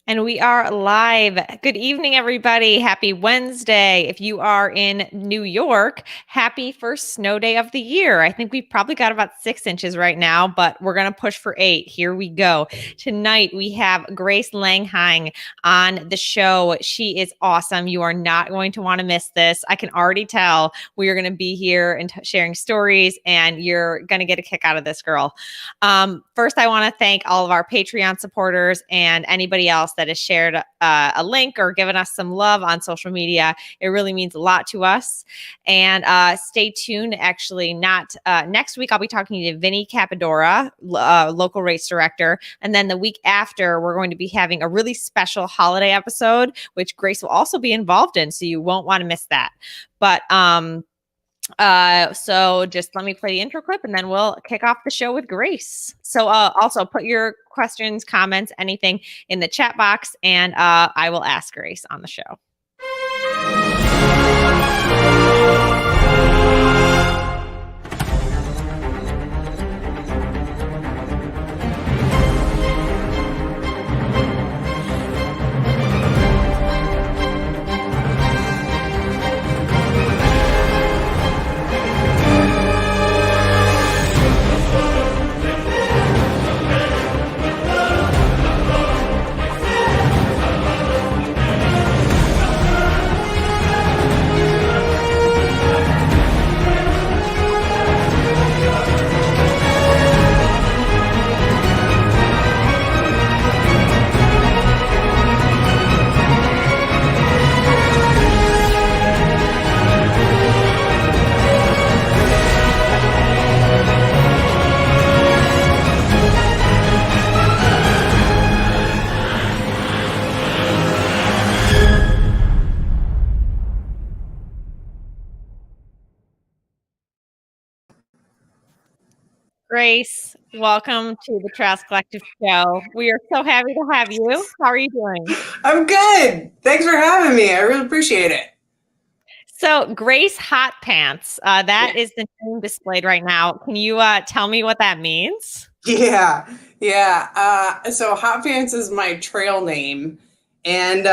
And we are live. Good evening, everybody. Happy Wednesday. If you are in New York, happy first snow day of the year. I think we've probably got about 6 inches right now, but we're going to push for 8. Here we go. Tonight, we have Grayce Langheine on the show. She is awesome. You are not going to want to miss this. I can already tell we are going to be here and sharing stories, and you're going to get a kick out of this girl. First, I want to thank all of our Patreon supporters and anybody else that has shared a link or given us some love on social media. It really means a lot to us. And stay tuned. Actually, not next week, I'll be talking to Vinny Capadora, local race director. And then the week after, we're going to be having a really special holiday episode, which Grayce will also be involved in. So you won't want to miss that. But so just let me play the intro clip and then we'll kick off the show with Grayce. So also put your questions, comments, anything in the chat box, and I will ask Grayce on the show. Grayce, welcome to the Trails Collective show. We are so happy to have you. How are you doing? I'm good. Thanks for having me. I really appreciate it. So, Grayce Hot Pants, that is the name displayed right now. Can you tell me what that means? Yeah. So Hot Pants is my trail name, and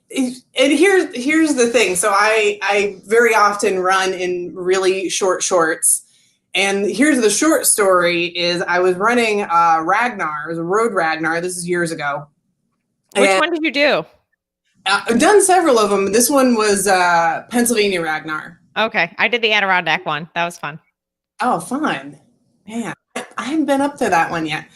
here's the thing. So I very often run in really short shorts. And here's the short story is I was running Ragnar, it was a road Ragnar. This is years ago. Which one did you do? I've done several of them. This one was Pennsylvania Ragnar. Okay. I did the Adirondack one. That was fun. Oh, fun. Man, I haven't been up to that one yet.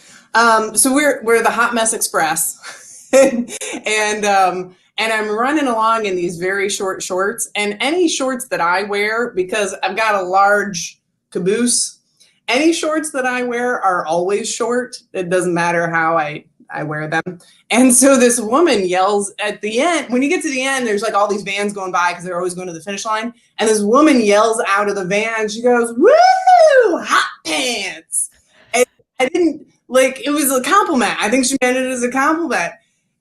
So we're the Hot Mess Express. and I'm running along in these very short shorts, and any shorts that I wear, because I've got a large caboose, any shorts that I wear are always short. It doesn't matter how I wear them. And so this woman yells at the end, when you get to the end, there's like all these vans going by because they're always going to the finish line. And this woman yells out of the van, she goes, "Woo, Hot Pants." And I didn't, like, it was a compliment. I think she meant it as a compliment.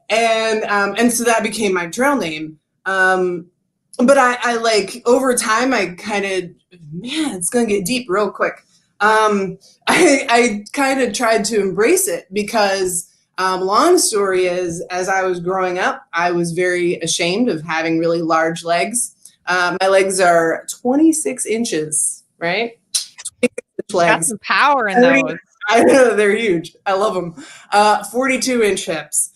And so that became my trail name. But I like, over time, I kind of, man, it's going to get deep real quick. I kind of tried to embrace it because, long story is, as I was growing up, I was very ashamed of having really large legs. My legs are 26 inches, right? 26-inch legs. Got some power in those. I know, they're huge. I love them. 42-inch hips.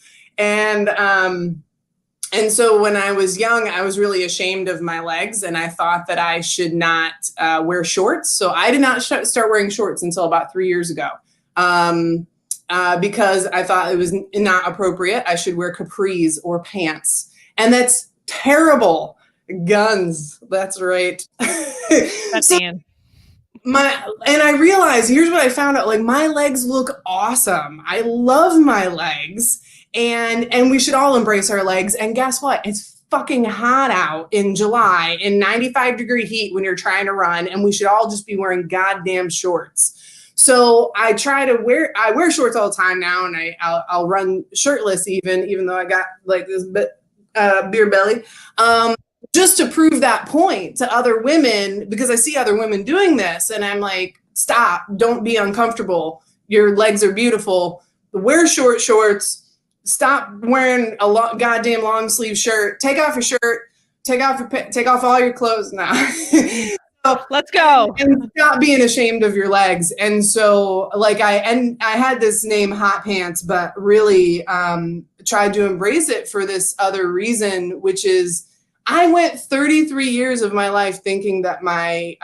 And so when I was young, I was really ashamed of my legs, and I thought that I should not wear shorts. So I did not start wearing shorts until about 3 years ago, because I thought it was not appropriate. I should wear capris or pants. And that's terrible. Guns. That's right. That's Ian. And I realized, here's what I found out, like, my legs look awesome. I love my legs. And we should all embrace our legs. And guess what? It's fucking hot out in July in 95-degree heat when you're trying to run, and we should all just be wearing goddamn shorts. So I wear shorts all the time now, and I'll run shirtless even though I got like this beer belly, just to prove that point to other women, because I see other women doing this, and I'm like, stop, don't be uncomfortable. Your legs are beautiful. Wear short shorts. stop wearing a goddamn long sleeve shirt. Take off your shirt. Take off all your clothes now. So, Let's go. and stop being ashamed of your legs. And so, like, I had this name Hot Pants, but really tried to embrace it for this other reason, which is I went 33 years of my life thinking that my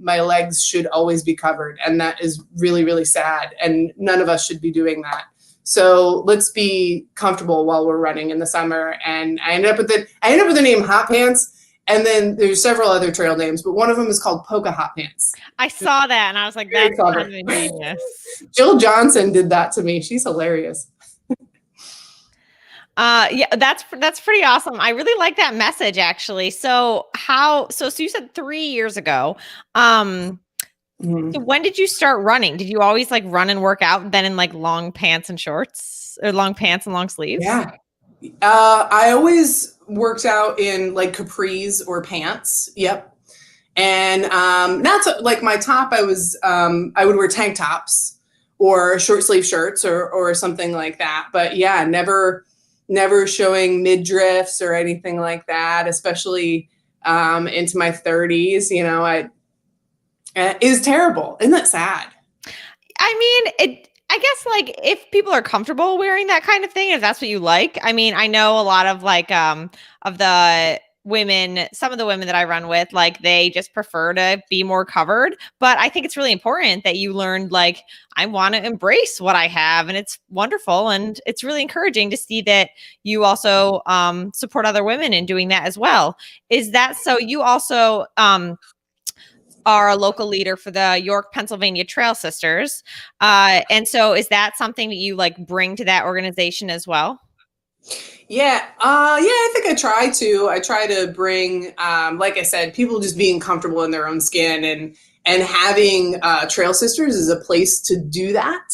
legs should always be covered, and that is really, really sad. And none of us should be doing that. So let's be comfortable while we're running in the summer. And I ended up with the name Hot Pants. And then there's several other trail names, but one of them is called Polka Hot Pants. I saw that and I was like, that's kind of ingenious. Jill Johnson did that to me. She's hilarious. Yeah, that's pretty awesome. I really like that message actually. So you said 3 years ago. So when did you start running? Did you always like run and work out then in like long pants and shorts, or long pants and long sleeves? Yeah. I always worked out in like capris or pants. Yep. And like my top, I would wear tank tops or short sleeve shirts or something like that. But yeah, never showing midriffs or anything like that, especially into my 30s. You know, it was terrible. Isn't that sad? I mean, I guess like if people are comfortable wearing that kind of thing, if that's what you like. I mean, I know a lot of like of the women, some of the women that I run with, like they just prefer to be more covered. But I think it's really important that you learned like I want to embrace what I have, and it's wonderful, and it's really encouraging to see that you also support other women in doing that as well. Is that so? You also are a local leader for the York, Pennsylvania Trail Sisters. And so is that something that you like bring to that organization as well? Yeah. I think I try to bring, like I said, people just being comfortable in their own skin, and having Trail Sisters is a place to do that,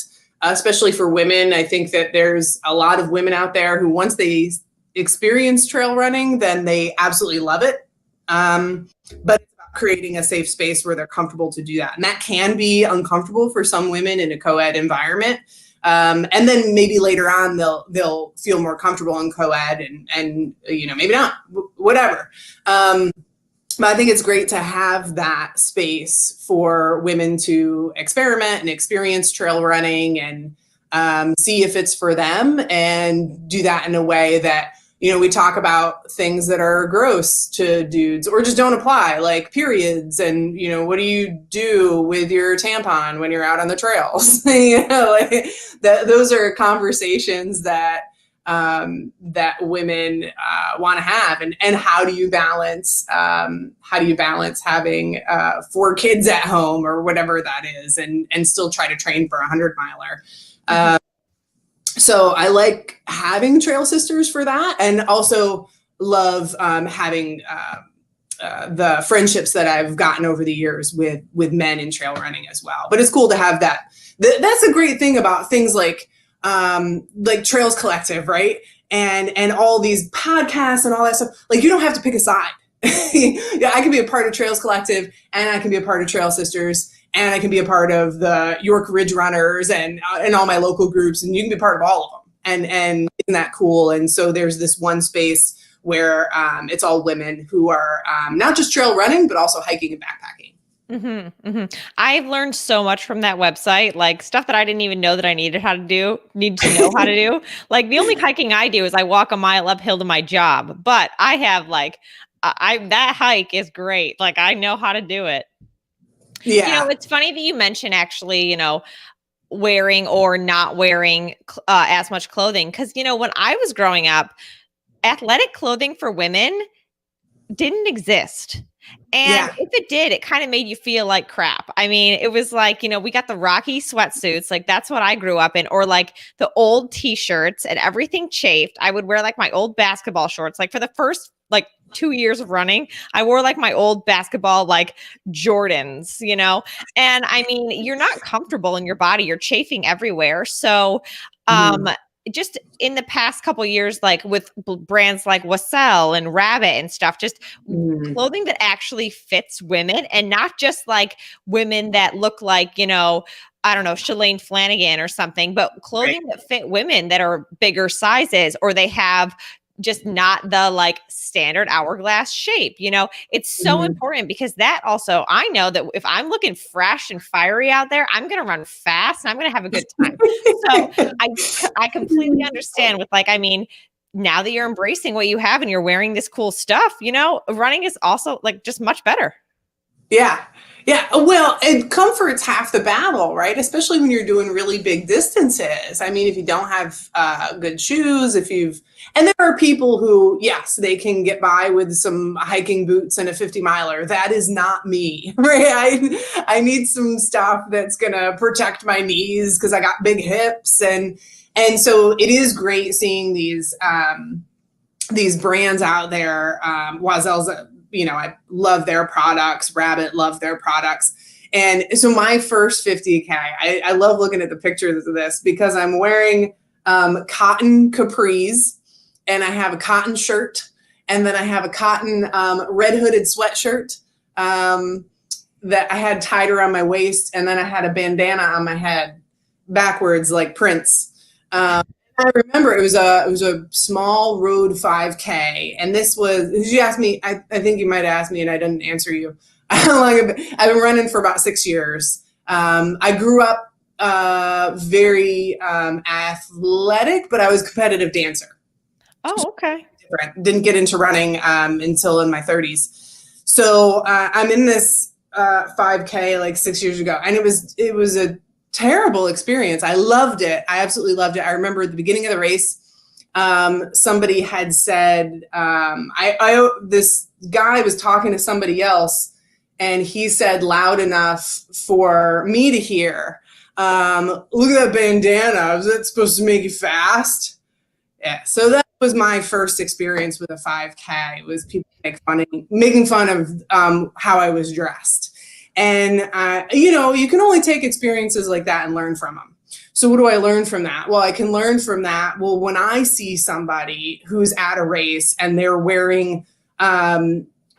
especially for women. I think that there's a lot of women out there who once they experience trail running, then they absolutely love it. But creating a safe space where they're comfortable to do that. And that can be uncomfortable for some women in a co-ed environment. And then maybe later on they'll feel more comfortable in co-ed and you know, maybe not, whatever. But I think it's great to have that space for women to experiment and experience trail running and see if it's for them, and do that in a way that, you know, we talk about things that are gross to dudes or just don't apply, like periods, and, you know, what do you do with your tampon when you're out on the trails? You know, like those are conversations that women want to have, and how do you balance having 4 kids at home or whatever that is, and still try to train for a 100-miler. So I like having Trail Sisters for that, and also love having the friendships that I've gotten over the years with men in trail running as well. But it's cool to have that. That's a great thing about things like Trails Collective, right? And all these podcasts and all that stuff. Like, you don't have to pick a side. Yeah, I can be a part of Trails Collective, and I can be a part of Trail Sisters, and I can be a part of the York Ridge Runners and all my local groups, and you can be part of all of them. And isn't that cool? And so there's this one space where it's all women who are not just trail running, but also hiking and backpacking. Mm-hmm, mm-hmm. I've learned so much from that website, like stuff that I didn't even know that I need to know how to do. Like the only hiking I do is I walk a mile uphill to my job, but I have like, that hike is great. Like I know how to do it. Yeah. You know, it's funny that you mentioned actually, you know, wearing or not wearing as much clothing. Cause you know, when I was growing up, athletic clothing for women didn't exist. And if it did, it kind of made you feel like crap. I mean, it was like, you know, we got the Rocky sweatsuits. Like that's what I grew up in, or like the old t-shirts, and everything chafed. I would wear like my old basketball shorts. Like for the first like 2 years of running, I wore like my old basketball, like Jordans, you know? And I mean, you're not comfortable in your body, you're chafing everywhere. So, just in the past couple of years, like with brands like Wassell and Rabbit and stuff, just clothing that actually fits women, and not just like women that look like, you know, I don't know, Shalane Flanagan or something, but clothing Right. that fit women that are bigger sizes, or they have just not the like standard hourglass shape. You know, it's so Mhm. important because that also, I know that if I'm looking fresh and fiery out there, I'm going to run fast and I'm going to have a good time. So I completely understand with like, I mean, now that you're embracing what you have and you're wearing this cool stuff, you know, running is also like just much better. Yeah. Yeah. Well, and comfort's half the battle, right? Especially when you're doing really big distances. I mean, if you don't have good shoes, and there are people who, yes, they can get by with some hiking boots and a 50-miler. That is not me, right? I need some stuff that's going to protect my knees because I got big hips. And so it is great seeing these brands out there. Oisel's, I love their products. Rabbit, love their products. And so my first 50K, I love looking at the pictures of this because I'm wearing cotton capris, and I have a cotton shirt, and then I have a cotton red hooded sweatshirt that I had tied around my waist, and then I had a bandana on my head backwards like Prince. I remember it was a small road 5K, and this was. You asked me. I think you might have asked me, and I didn't answer you. How long I've been running for about 6 years. I grew up very athletic, but I was a competitive dancer. Oh, okay. Different. Didn't get into running until in my 30s. So I'm in this 5K like 6 years ago, and it was a terrible experience. I loved it. I absolutely loved it. I remember at the beginning of the race, somebody had said, this guy was talking to somebody else, and he said loud enough for me to hear, look at that bandana. Is that supposed to make you fast? Yeah. So that was my first experience with a 5K. It was people making fun of how I was dressed. And, you can only take experiences like that and learn from them. So what do I learn from that? Well, I can learn from that. Well, when I see somebody who's at a race and they're wearing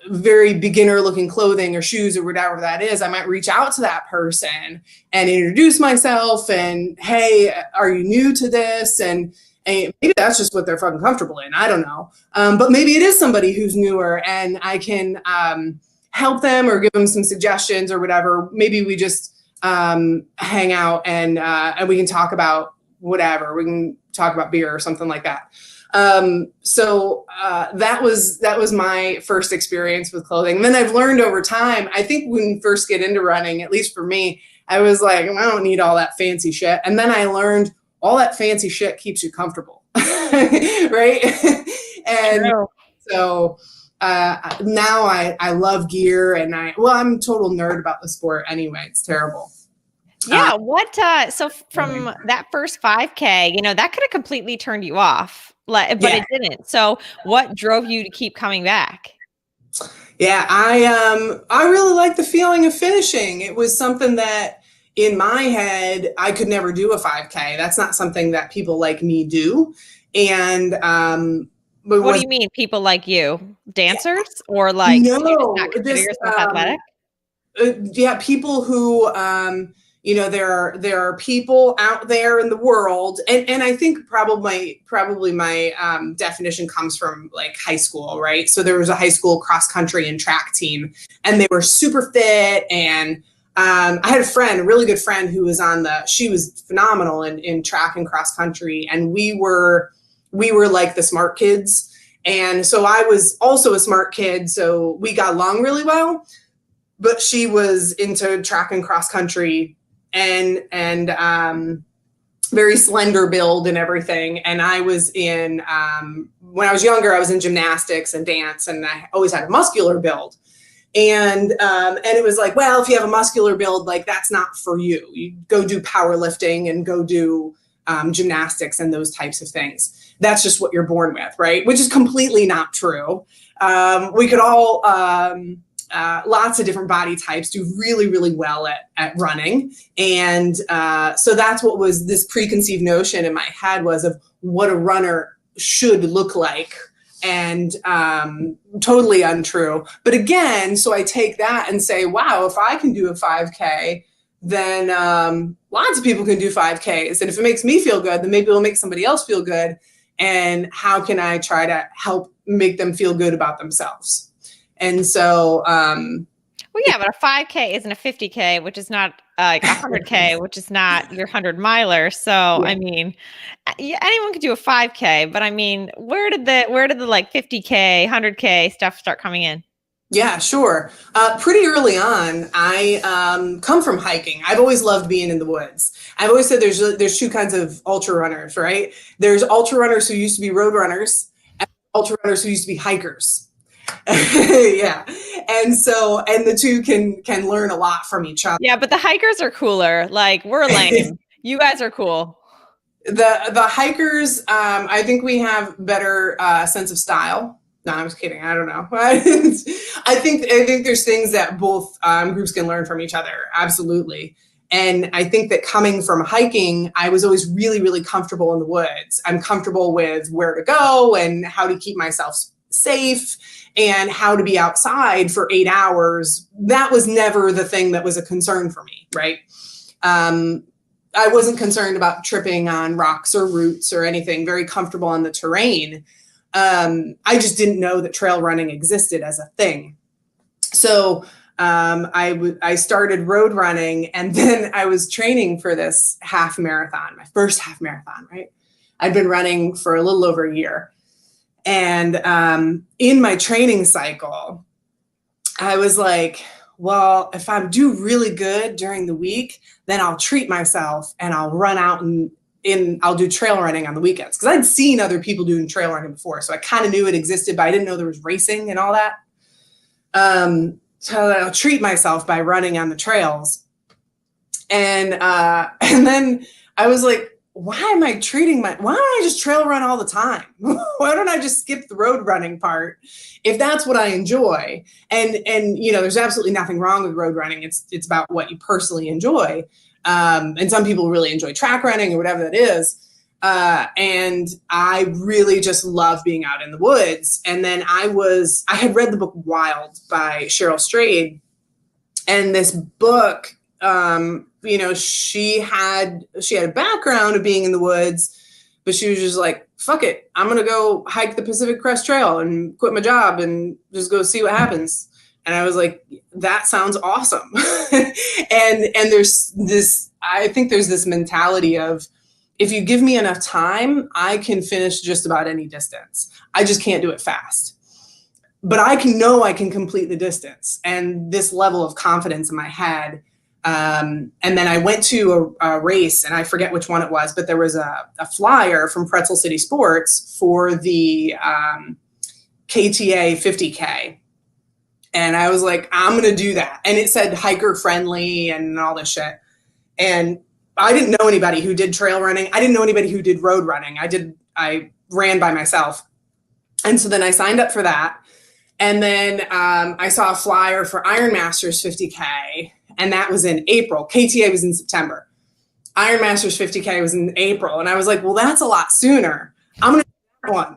very beginner looking clothing or shoes or whatever that is, I might reach out to that person and introduce myself and, hey, are you new to this? And maybe that's just what they're fucking comfortable in. I don't know. But maybe it is somebody who's newer, and I can help them or give them some suggestions or whatever. Maybe we just hang out and we can talk about whatever. We can talk about beer or something like that. So that was my first experience with clothing. And then I've learned over time. I think when you first get into running, at least for me, I was like, I don't need all that fancy shit. And then I learned all that fancy shit keeps you comfortable, right? And True. so now I love gear, and I'm a total nerd about the sport anyway. It's terrible. Yeah. So from that first 5K, that could have completely turned you off, but Yeah. it didn't. So what drove you to keep coming back? Yeah, I really like the feeling of finishing. It was something that in my head, I could never do a 5K. That's not something that people like me do. And but What do you mean, people like you? Dancers? Or like you just not consider yourself athletic? Yeah, people who there are people out there in the world, and I think probably my definition comes from like high school, right? So there was a high school cross country and track team, and they were super fit. And I had a really good friend who was she was phenomenal in track and cross country, and we were like the smart kids. And so I was also a smart kid, so we got along really well. But she was into track and cross country and very slender build and everything. And I was when I was younger, I was in gymnastics and dance, and I always had a muscular build. And it was like, well, if you have a muscular build, like that's not for you. You go do powerlifting and go do gymnastics and those types of things. That's just what you're born with, right? Which is completely not true. We could all, lots of different body types do really, really well at running. And so that's what was this preconceived notion in my head was of what a runner should look like. And totally untrue. But again, so I take that and say, wow, if I can do a 5K, then lots of people can do 5Ks. And if it makes me feel good, then maybe it'll make somebody else feel good. And how can I try to help make them feel good about themselves? And so, well, yeah, but a 5K isn't a 50K, which is not like 100K, which is not your 100-miler. So, yeah. I mean, anyone could do a 5K, but I mean, where did the like 50K, 100K stuff start coming in? Yeah, sure. Pretty early on, I come from hiking. I've always loved being in the woods. I've always said there's two kinds of ultra runners, right? There's ultra runners who used to be road runners, and ultra runners who used to be hikers. Yeah. And the two can learn a lot from each other. Yeah, but the hikers are cooler. Like, we're lame. You guys are cool. The hikers, I think we have better sense of style. No, I'm just kidding. I don't know. I think there's things that both groups can learn from each other. Absolutely. And I think that coming from hiking, I was always really, really comfortable in the woods. I'm comfortable with where to go and how to keep myself safe and how to be outside for 8 hours. That was never the thing that was a concern for me, right? I wasn't concerned about tripping on rocks or roots or anything, very comfortable on the terrain. I just didn't know that trail running existed as a thing. So I started road running, and then I was training for this half marathon, my first half marathon, right? I'd been running for a little over a year. And in my training cycle, I was like, well, if I do really good during the week, then I'll treat myself and I'll run out and I'll do trail running on the weekends. Because I'd seen other people doing trail running before. So I kind of knew it existed, but I didn't know there was racing and all that. So I'll treat myself by running on the trails. And then I was like, why don't I just trail run all the time? Why don't I just skip the road running part if that's what I enjoy? And there's absolutely nothing wrong with road running. It's about what you personally enjoy. And some people really enjoy track running or whatever that is. And I really just love being out in the woods. And then I had read the book Wild by Cheryl Strayed, and this book, she had a background of being in the woods, but she was just like, fuck it, I'm going to go hike the Pacific Crest Trail and quit my job and just go see what happens. And I was like, that sounds awesome. and I think there's this mentality of, if you give me enough time, I can finish just about any distance. I just can't do it fast. But I can complete the distance, and this level of confidence in my head. And then I went to a race, and I forget which one it was, but there was a flyer from Pretzel City Sports for the KTA 50K. And I was like, I'm going to do that. And it said hiker friendly and all this shit. And I didn't know anybody who did trail running. I didn't know anybody who did road running. I ran by myself. And so then I signed up for that. And then I saw a flyer for Iron Masters 50K, and that was in April. KTA was in September. Iron Masters 50K was in April. And I was like, well, that's a lot sooner. I'm going to do that one.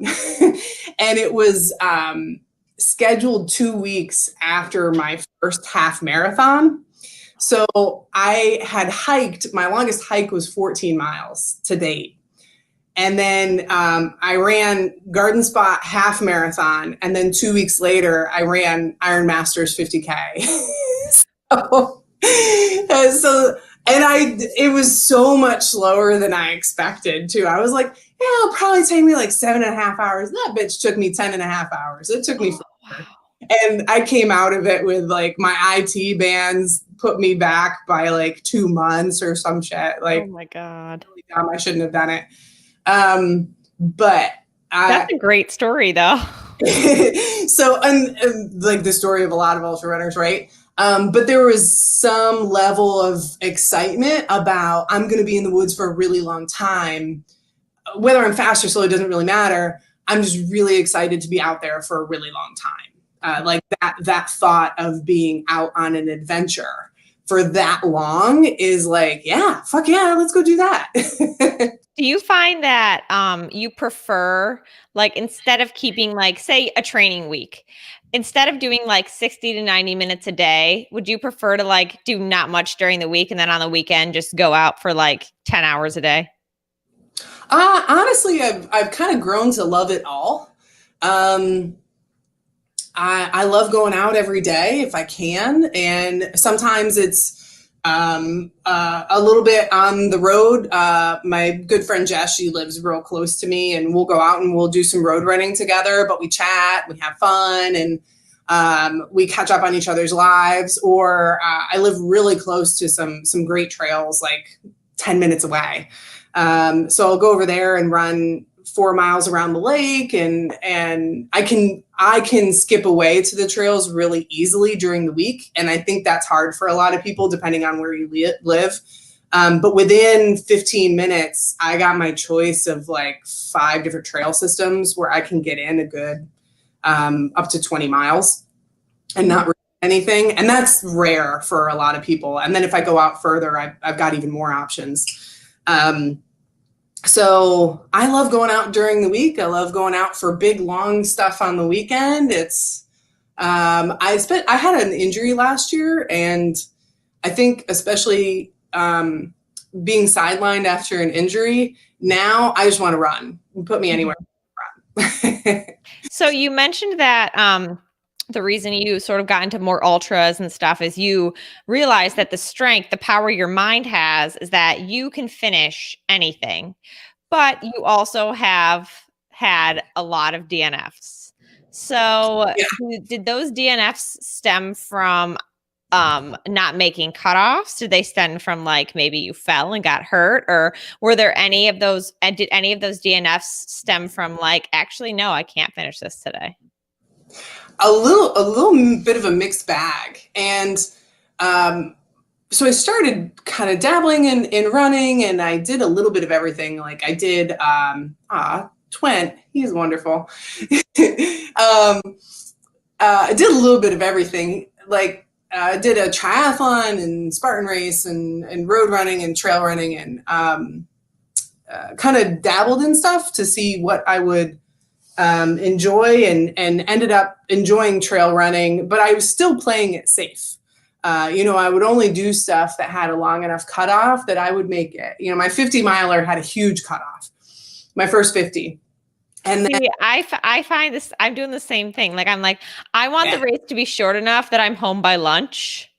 And it was scheduled 2 weeks after my first half marathon. So I had hiked, my longest hike was 14 miles to date. And then I ran Garden Spot half marathon. And then 2 weeks later, I ran Iron Masters 50K. It was so much slower than I expected too. I was like, yeah, it'll probably take me like 7.5 hours. That bitch took me 10.5 hours. It took me forever. And I came out of it with like my IT bands put me back by like 2 months or some shit. Like, oh my God. Really dumb. I shouldn't have done it. But that's a great story though. So, and like the story of a lot of ultra runners, right? But there was some level of excitement about, I'm going to be in the woods for a really long time. Whether I'm fast or slow, it doesn't really matter. I'm just really excited to be out there for a really long time. Like that thought of being out on an adventure for that long is like, yeah, fuck yeah, let's go do that. Do you find that you prefer, like, instead of keeping, like, say, a training week, instead of doing like 60 to 90 minutes a day, would you prefer to like do not much during the week and then on the weekend just go out for like 10 hours a day? Honestly, I've kind of grown to love it all. Um, I love going out every day if I can, and sometimes it's a little bit on the road. My good friend Jess, she lives real close to me, and we'll go out and we'll do some road running together. But we chat, we have fun, and we catch up on each other's lives. Or I live really close to some great trails, like 10 minutes away. So I'll go over there and run 4 miles around the lake, and I can skip away to the trails really easily during the week. And I think that's hard for a lot of people depending on where you live. But within 15 minutes, I got my choice of like 5 different trail systems where I can get in a good up to 20 miles and not risk anything. And that's rare for a lot of people. And then if I go out further, I've got even more options. So I love going out during the week. I love going out for big, long stuff on the weekend. It's, I had an injury last year, and I think especially, being sidelined after an injury, now I just want to run. Put me anywhere. Run. So you mentioned that, the reason you sort of got into more ultras and stuff is you realize that the strength, the power your mind has is that you can finish anything, but you also have had a lot of DNFs. So did those DNFs stem from not making cutoffs? Did they stem from like maybe you fell and got hurt, or were there any of those, and did any of those DNFs stem from like, actually, no, I can't finish this today? A little bit of a mixed bag. And so I started kind of dabbling in running, and I did a little bit of everything. Like I did, Twent, he's wonderful. I did a little bit of everything. Like I did a triathlon and Spartan race and road running and trail running, and kind of dabbled in stuff to see what I would enjoy, and ended up enjoying trail running, but I was still playing it safe. I would only do stuff that had a long enough cutoff that I would make it. My 50-miler had a huge cutoff, my first 50. And then, I find this, I'm doing the same thing. Like, I'm like, I want the race to be short enough that I'm home by lunch.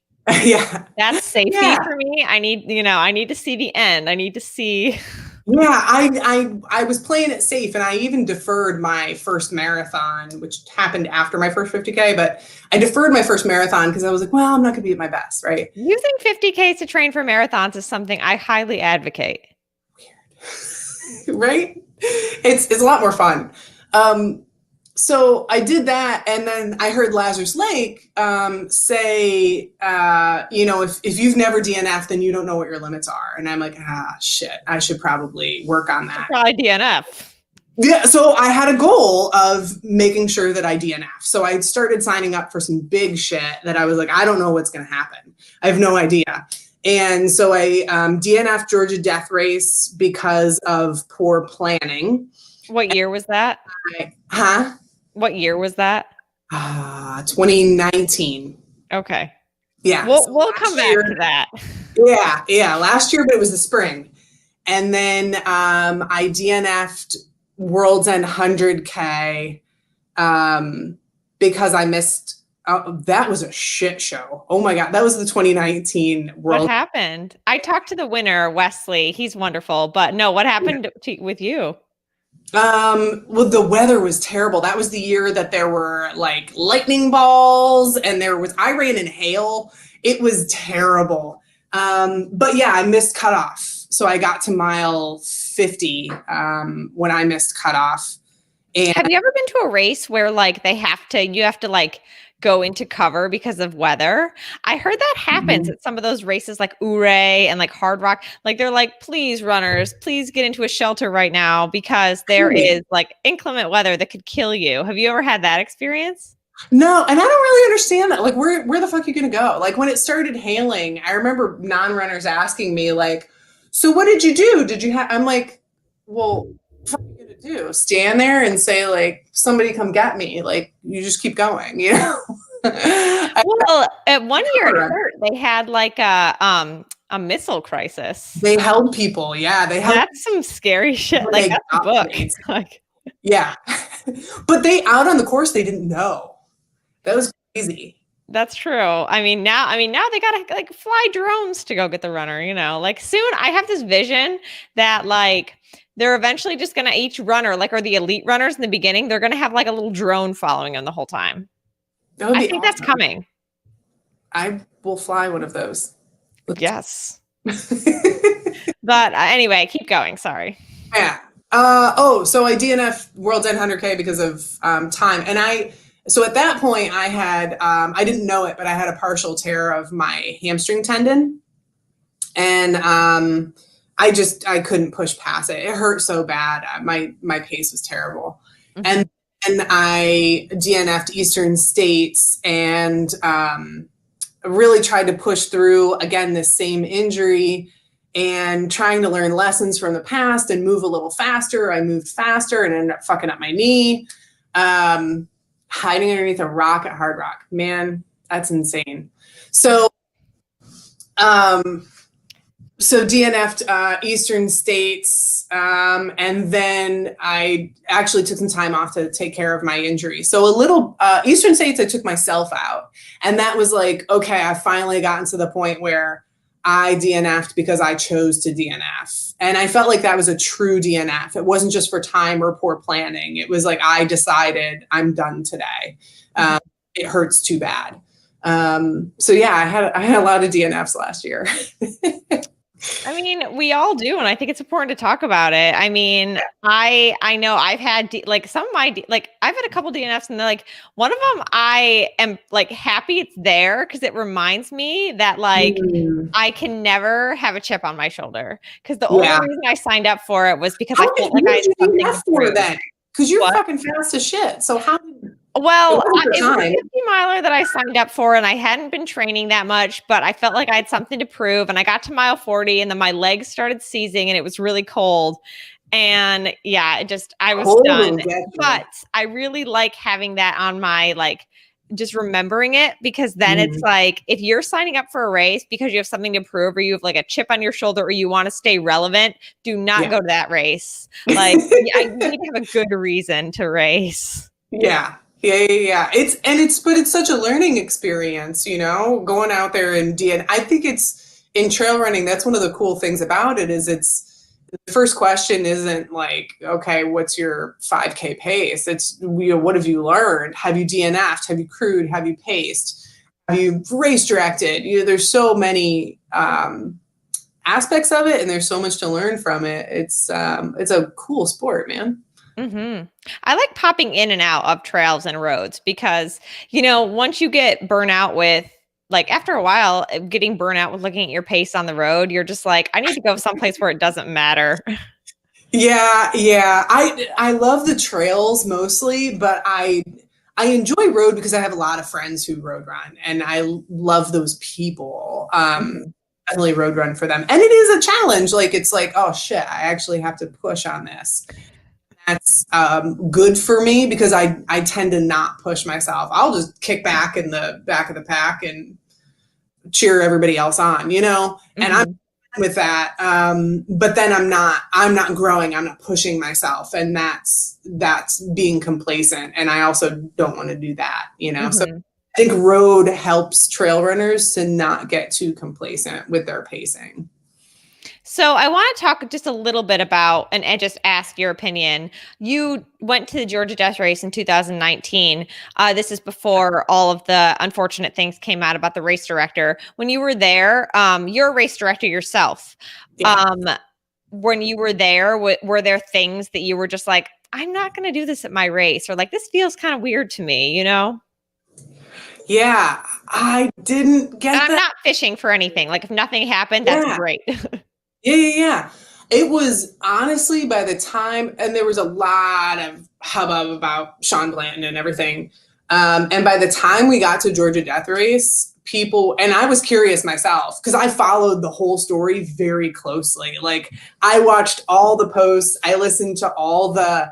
Yeah. That's safety for me. I need to see the end. I need to see. Yeah, I was playing it safe, and I even deferred my first marathon, which happened after my first 50K, but I deferred my first marathon because I was like, well, I'm not going to be at my best, right? Using 50K to train for marathons is something I highly advocate. Weird. Right? It's a lot more fun. So I did that, and then I heard Lazarus Lake say, if you've never DNF'd, then you don't know what your limits are. And I'm like, shit, I should probably work on that. Probably DNF. Yeah, so I had a goal of making sure that I DNF. So I started signing up for some big shit that I was like, I don't know what's going to happen. I have no idea. And so I DNF'd Georgia Death Race because of poor planning. What year was that? What year was that? 2019. Okay. Yeah. We'll come back to that. Yeah. Last year, but it was the spring. And then I DNF'd World's End 100K because I missed. That was a shit show. Oh my God. That was the 2019 World. What happened? I talked to the winner, Wesley. He's wonderful. But no, what happened with you? Well, the weather was terrible. That was the year that there were like lightning balls, and I ran in hail. It was terrible. But yeah, I missed cutoff. So I got to mile 50 when I missed cutoff. And have you ever been to a race where like you have to like go into cover because of weather? I heard that happens at some of those races like Ouray and like Hard Rock. Like they're like, please runners, please get into a shelter right now because there is like inclement weather that could kill you. Have you ever had that experience? No, and I don't really understand that. Like, where the fuck are you gonna go? Like, when it started hailing, I remember non-runners asking me, like, "So what did you do? Did you have?" I'm like, "Well, what are you gonna do? Stand there and say like, somebody come get me? Like, you just keep going, you know?" Well, at 1 year it hurt. They had like a missile crisis. They held people, yeah. They held That's some scary shit. when Like they that's a got book. me. Like Yeah, but they out on the course, they didn't know. That was crazy. that's true. I mean now they gotta like fly drones to go get the runner, you know. Like soon I have this vision that like they're eventually just gonna each runner, like or the elite runners in the beginning, they're gonna have like a little drone following them the whole time. That would I be think that's awesome. coming. I will fly one of those. Yes. But anyway, keep going. Sorry. Yeah. So I DNF World 100K because of time. So at that point, I had, I didn't know it, but I had a partial tear of my hamstring tendon. And I couldn't push past it. It hurt so bad. My pace was terrible. Mhm. And I DNF'd Eastern States and really tried to push through, again, this same injury and trying to learn lessons from the past and move a little faster. I moved faster and ended up fucking up my knee. Hiding underneath a rock at Hard Rock. Man, that's insane. So DNF'd Eastern States, and then I actually took some time off to take care of my injury. So a little Eastern States, I took myself out, and that was like, okay, I've finally gotten to the point where I DNF'd because I chose to DNF, and I felt like that was a true DNF. It wasn't just for time or poor planning. It was like I decided I'm done today. It hurts too bad. So yeah, I had a lot of DNFs last year. I mean, we all do, and I think it's important to talk about it. I mean, I know I've had like some of my like I've had a couple DNFs, and they're like one of them I am like happy it's there because it reminds me that like I can never have a chip on my shoulder because the only Yeah. reason I signed up for it was because How I felt did like I had you something DNF to for prove. then? Because you're What? fucking fast as shit. So how did Well, it wasn't it for was a time? 50-miler that I signed up for, and I hadn't been training that much, but I felt like I had something to prove. And I got to mile 40, and then my legs started seizing, and it was really cold. And yeah, I was done. But I really like having that on my like just remembering it because then it's like if you're signing up for a race because you have something to prove or you have like a chip on your shoulder or you want to stay relevant, do not go to that race. Like I need to have a good reason to race. Yeah. But it's such a learning experience, you know, going out there and I think it's in trail running. That's one of the cool things about it is the first question isn't like, okay, what's your 5K pace? It's, what have you learned? Have you DNF'd? Have you crewed? Have you paced? Have you race directed? There's so many aspects of it, and there's so much to learn from it. It's a cool sport, man. Mm-hmm. I like popping in and out of trails and roads because, once you get burnout with like after a while, getting burnout with looking at your pace on the road, you're just like, I need to go someplace where it doesn't matter. Yeah. I love the trails mostly, but I enjoy road because I have a lot of friends who road run and I love those people. Definitely road run for them. And it is a challenge. Like, it's like, oh shit, I actually have to push on this. That's good for me because I tend to not push myself. I'll just kick back in the back of the pack and cheer everybody else on, and I'm with that. But then I'm not growing. I'm not pushing myself. And that's being complacent. And I also don't want to do that, So I think road helps trail runners to not get too complacent with their pacing. So I want to talk just a little bit about and just ask your opinion. You went to the Georgia Death Race in 2019. This is before all of the unfortunate things came out about the race director. When you were there, you're a race director yourself. Yeah. When you were there, were there things that you were just like, I'm not going to do this at my race, or like, this feels kind of weird to me, Yeah, I didn't get that. I'm not fishing for anything. Like if nothing happened, that's great. Yeah. It was honestly by the time, and there was a lot of hubbub about Sean Blanton and everything. And by the time we got to Georgia Death Race, people, and I was curious myself because I followed the whole story very closely. Like I watched all the posts, I listened to all the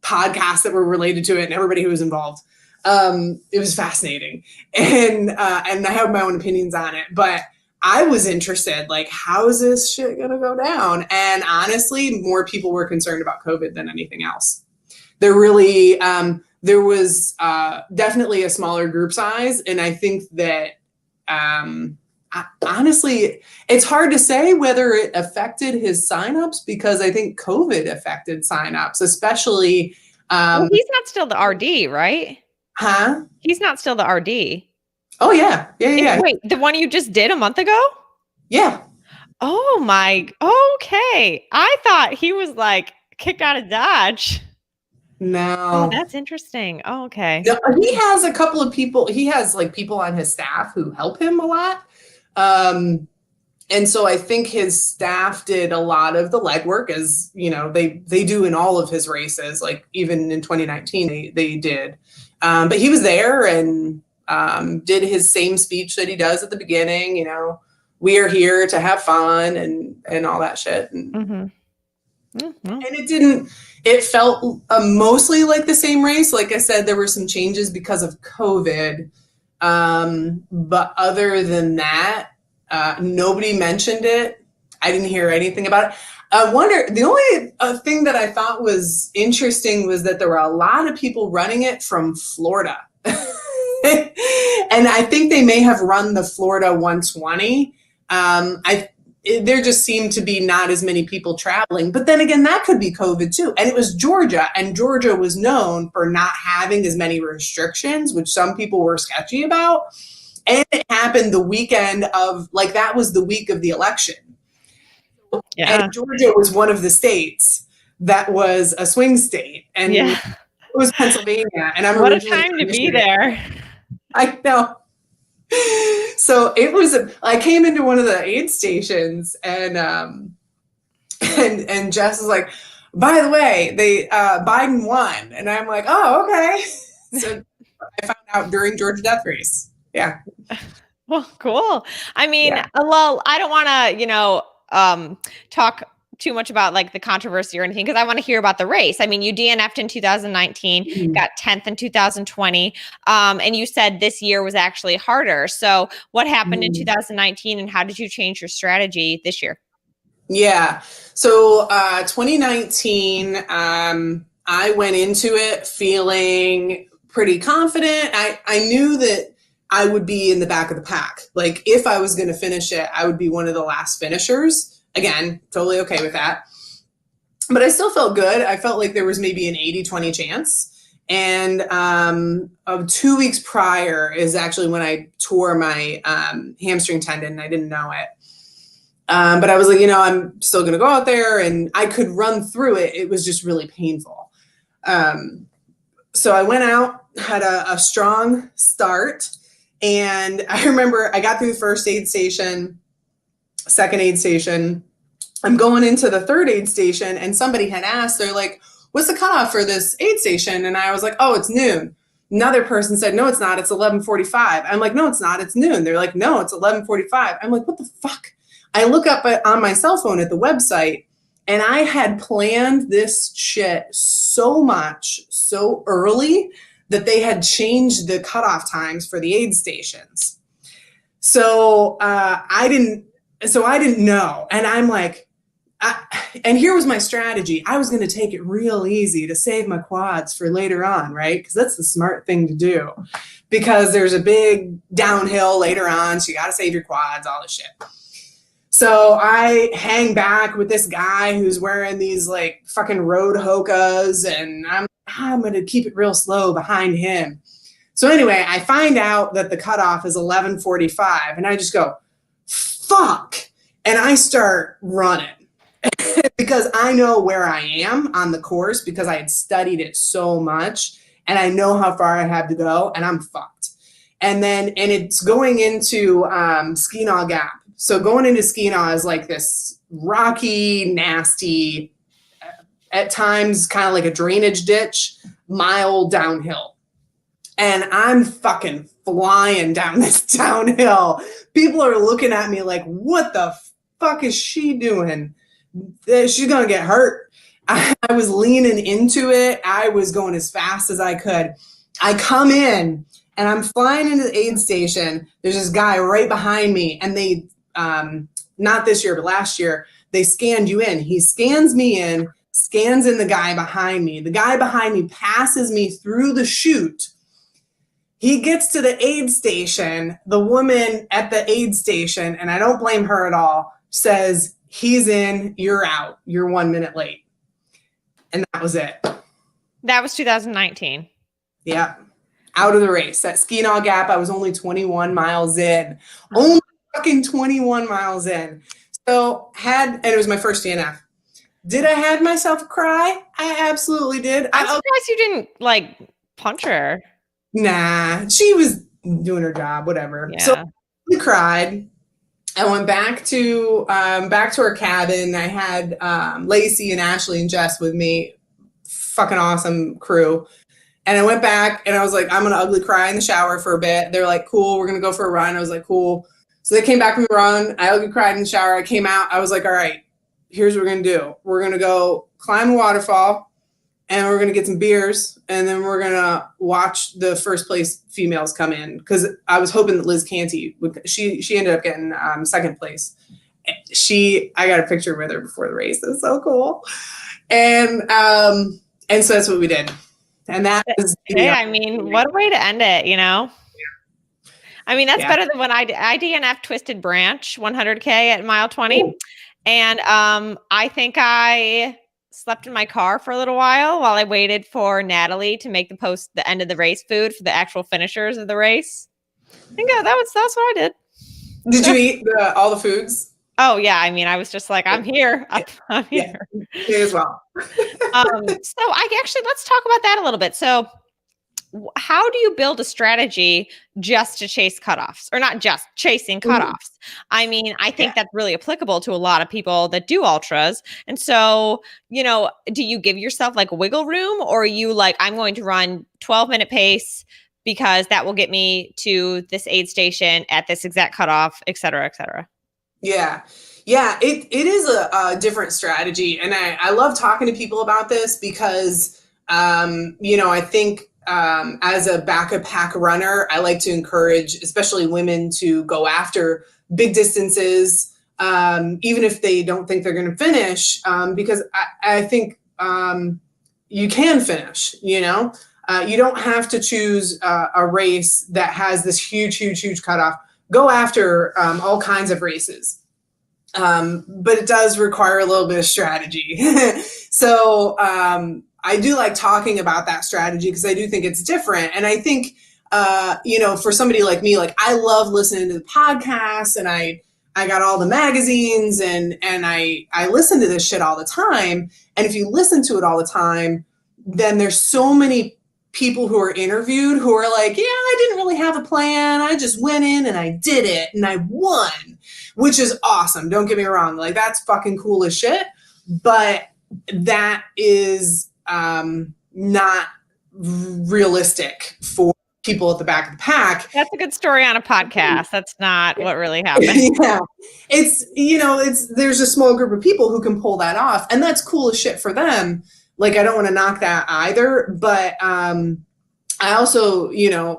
podcasts that were related to it and everybody who was involved. It was fascinating, and I have my own opinions on it, but I was interested, like, how is this shit gonna go down? And honestly, more people were concerned about COVID than anything else. There really, there was definitely a smaller group size, and I think that honestly, it's hard to say whether it affected his signups because I think COVID affected signups, especially. Well, he's not still the RD, right? Huh? He's not still the RD. Oh yeah, yeah. Wait, the one you just did a month ago? Yeah. Oh my. Okay, I thought he was like kicked out of Dodge. No. Oh, that's interesting. Oh, okay. No, he has a couple of people. He has like people on his staff who help him a lot. And so I think his staff did a lot of the legwork, as you know, they do in all of his races. Like even in 2019, they did. But he was there and did his same speech that he does at the beginning. You know, we are here to have fun and all that shit. And, and it felt mostly like the same race. Like I said, there were some changes because of COVID. But other than that, nobody mentioned it. I didn't hear anything about it. I wonder, the only thing that I thought was interesting was that there were a lot of people running it from Florida. And I think they may have run the Florida 120. There just seemed to be not as many people traveling. But then again, that could be COVID too. And it was Georgia, and Georgia was known for not having as many restrictions, which some people were sketchy about. And it happened the weekend of, like, that was the week of the election. Yeah. And Georgia was one of the states that was a swing state. And it was Pennsylvania. And I'm what a time to be there. I know. So it was, I came into one of the aid stations and Jess is like, by the way, Biden won. And I'm like, oh, okay. So I found out during Georgia Death Race. Yeah. Well, cool. I mean, well, I don't want to, talk too much about like the controversy or anything, because I want to hear about the race. I mean, you DNF'd in 2019, got 10th in 2020. And you said this year was actually harder. So what happened in 2019 and how did you change your strategy this year? Yeah. So 2019, I went into it feeling pretty confident. I knew that I would be in the back of the pack. Like if I was going to finish it, I would be one of the last finishers. Again, totally okay with that. But I still felt good. I felt like there was maybe an 80-20 chance. And 2 weeks prior is actually when I tore my hamstring tendon. I didn't know it. But I was like, I'm still going to go out there and I could run through it. It was just really painful. So I went out, had a strong start. And I remember I got through the first aid station, second aid station. I'm going into the third aid station and somebody had asked, they're like, what's the cutoff for this aid station? And I was like, oh, it's noon. Another person said, no, it's not. It's 11:45. I'm like, no, it's not. It's noon. They're like, no, it's 11:45. I'm like, what the fuck? I look up on my cell phone at the website and I had planned this shit so much, so early that they had changed the cutoff times for the aid stations. So I didn't know. And I'm like, and here was my strategy. I was going to take it real easy to save my quads for later on, right? Because that's the smart thing to do. Because there's a big downhill later on, so you got to save your quads, all this shit. So I hang back with this guy who's wearing these like fucking road Hokas, and I'm going to keep it real slow behind him. So anyway, I find out that the cutoff is 11:45, and I just go, fuck. And I start running because I know where I am on the course because I had studied it so much and I know how far I have to go and I'm fucked. And it's going into Skenaw Gap. So going into Skenaw is like this rocky, nasty, at times kind of like a drainage ditch, mile downhill. And I'm fucking flying down this downhill. People are looking at me like, what the fuck is she doing? She's going to get hurt. I was leaning into it. I was going as fast as I could. I come in and I'm flying into the aid station. There's this guy right behind me, and they, not this year, but last year, they scanned you in. He scans me in, scans in the guy behind me. The guy behind me passes me through the chute. He gets to the aid station. The woman at the aid station, and I don't blame her at all, says, he's in, you're out. You're 1 minute late. And that was it. That was 2019. Yeah. Out of the race. At Skenaw Gap, I was only 21 miles in. Only fucking 21 miles in. So and it was my first DNF. Did I have myself cry? I absolutely did. I'm surprised you didn't like punch her. Nah, she was doing her job, whatever. Yeah. So we cried. I went back to our cabin. I had Lacey and Ashley and Jess with me. Fucking awesome crew. And I went back and I was like, I'm going to ugly cry in the shower for a bit. They're like, cool, we're going to go for a run. I was like, cool. So they came back from the run. I ugly cried in the shower. I came out. I was like, all right, here's what we're going to do. We're going to go climb a waterfall, and we're going to get some beers, and then we're going to watch the first place females come in. Because I was hoping that Liz Canty she ended up getting second place. I got a picture with her before the race. It was so cool. And so that's what we did. And that was, I mean, what a way to end it, you know? Yeah. I mean, that's better than when I DNF Twisted Branch 100K at mile 20. Ooh. And I think I slept in my car for a little while I waited for Natalie to make the end of the race food for the actual finishers of the race. I think that's what I did. Did you eat all the foods? Oh yeah. I mean, I was just like, I'm here. I'm here. Me as well. So let's talk about that a little bit. So how do you build a strategy just to chase cutoffs, or not just chasing cutoffs? I mean, I think that's really applicable to a lot of people that do ultras. And so, do you give yourself like wiggle room, or are you like, I'm going to run 12-minute pace because that will get me to this aid station at this exact cutoff, et cetera, et cetera? Yeah. Yeah, it is a different strategy. And I love talking to people about this because, I think as a backup pack runner, I like to encourage, especially women, to go after big distances, even if they don't think they're going to finish, because I think you can finish, you don't have to choose a race that has this huge cutoff. Go after all kinds of races. But it does require a little bit of strategy. So I do like talking about that strategy because I do think it's different. And I think, for somebody like me, like I love listening to the podcasts, and I got all the magazines, and I listen to this shit all the time. And if you listen to it all the time, then there's so many people who are interviewed who are like, yeah, I didn't really have a plan. I just went in and I did it and I won, which is awesome. Don't get me wrong. Like, that's fucking cool as shit. But that is not realistic for people at the back of the pack. That's a good story on a podcast. That's not what really happened. Yeah. There's a small group of people who can pull that off, and that's cool as shit for them. Like, I don't want to knock that either, but I also,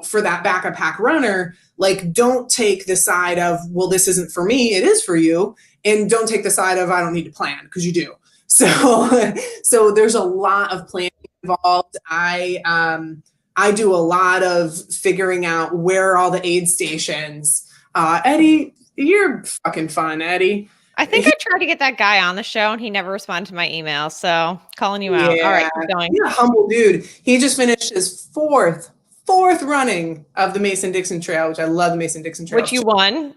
for that backup pack runner, like, don't take the side of, well, this isn't for me. It is for you. And don't take the side of, I don't need to plan, because you do. So there's a lot of planning involved. I do a lot of figuring out where are all the aid stations. Eddie, you're fucking fun, Eddie. I think I tried to get that guy on the show and he never responded to my email. So calling you out. All right, keep going. He's a humble dude. He just finished his fourth running of the Mason-Dixon Trail, which I love the Mason-Dixon Trail. Which you won?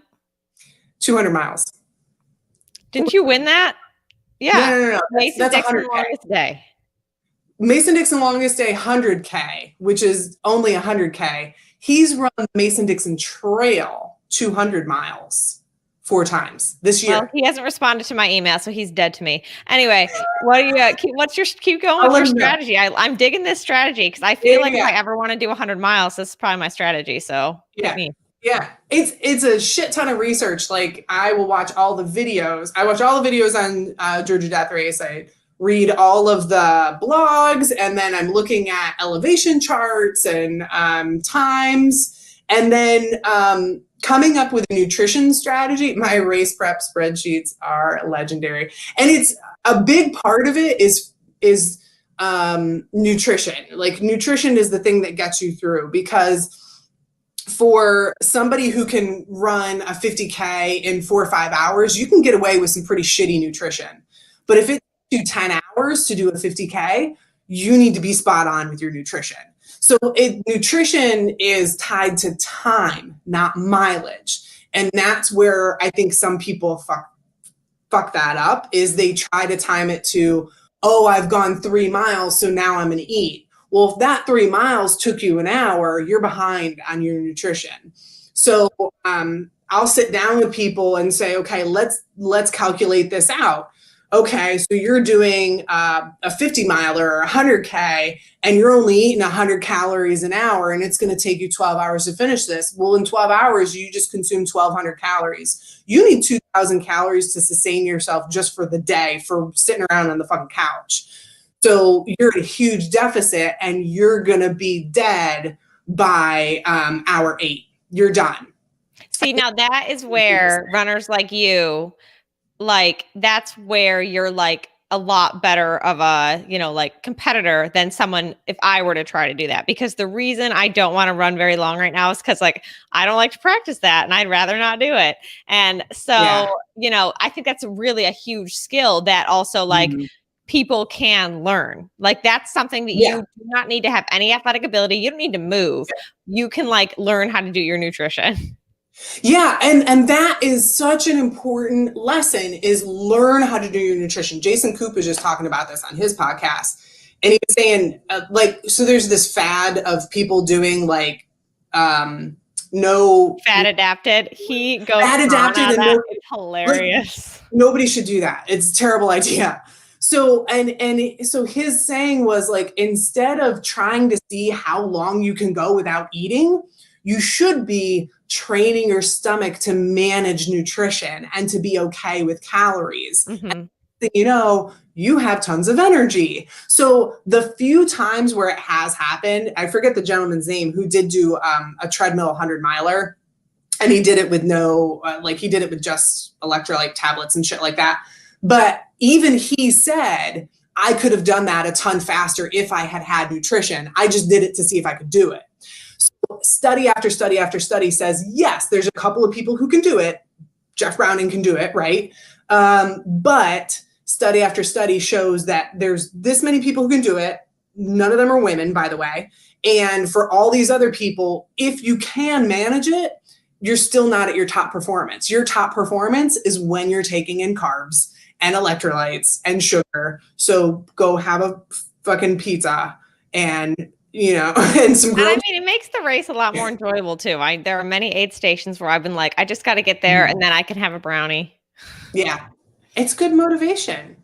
200 miles. Didn't you win that? Yeah. No. Mason-Dixon longest day. Mason-Dixon longest day, 100K, which is only 100K. He's run the Mason-Dixon Trail 200 miles 4 times this year. Well, he hasn't responded to my email, so he's dead to me. Anyway, what do you keep going I'll with let your him know. strategy? I'm digging this strategy because I feel like if I ever want to do 100 miles, this is probably my strategy. So hit me. Yeah, it's a shit ton of research. Like, I will watch all the videos. I watch all the videos on Georgia Death Race. I read all of the blogs, and then I'm looking at elevation charts and times, and then coming up with a nutrition strategy. My race prep spreadsheets are legendary, and it's a big part of it is nutrition. Like, nutrition is the thing that gets you through, because for somebody who can run a 50K in 4 or 5 hours, you can get away with some pretty shitty nutrition. But if it takes you 10 hours to do a 50K, you need to be spot on with your nutrition. So nutrition is tied to time, not mileage. And that's where I think some people fuck that up, is they try to time it to, oh, I've gone 3 miles, so now I'm going to eat. Well, if that 3 miles took you an hour, you're behind on your nutrition. So I'll sit down with people and say, okay, let's calculate this out. Okay, so you're doing a 50 miler or 100K, and you're only eating 100 calories an hour, and it's going to take you 12 hours to finish this. Well, in 12 hours, you just consume 1,200 calories. You need 2,000 calories to sustain yourself just for the day, for sitting around on the fucking couch. So you're at a huge deficit, and you're going to be dead by hour 8. You're done. See, now that is where runners like you, like, that's where you're like a lot better of a, like, competitor than someone if I were to try to do that. Because the reason I don't want to run very long right now is because, like, I don't like to practice that, and I'd rather not do it. And so, I think that's really a huge skill that also, like, people can learn. Like, that's something that you do not need to have any athletic ability. You don't need to move. You can, like, learn how to do your nutrition. Yeah, and that is such an important lesson, is learn how to do your nutrition. Jason Koop was just talking about this on his podcast, and he was saying, so there's this fad of people doing, like, no fat adapted. He goes fat adapted, and that. It's hilarious. Like, nobody should do that. It's a terrible idea. So so his saying was, like, instead of trying to see how long you can go without eating, you should be training your stomach to manage nutrition and to be okay with calories. And, you have tons of energy. So the few times where it has happened, I forget the gentleman's name who did do a treadmill 100-miler, and he did it with he did it with just electrolyte tablets and shit like that. But even he said, I could have done that a ton faster if I had had nutrition. I just did it to see if I could do it. So study after study after study says, yes, there's a couple of people who can do it. Jeff Browning can do it, right? But study after study shows that there's this many people who can do it. None of them are women, by the way. And for all these other people, if you can manage it, you're still not at your top performance. Your top performance is when you're taking in carbs and electrolytes and sugar. So go have a fucking pizza and, and some grilled. And I mean, it makes the race a lot more enjoyable too. There are many aid stations where I've been like, I just got to get there, and then I can have a brownie. Yeah. It's good motivation,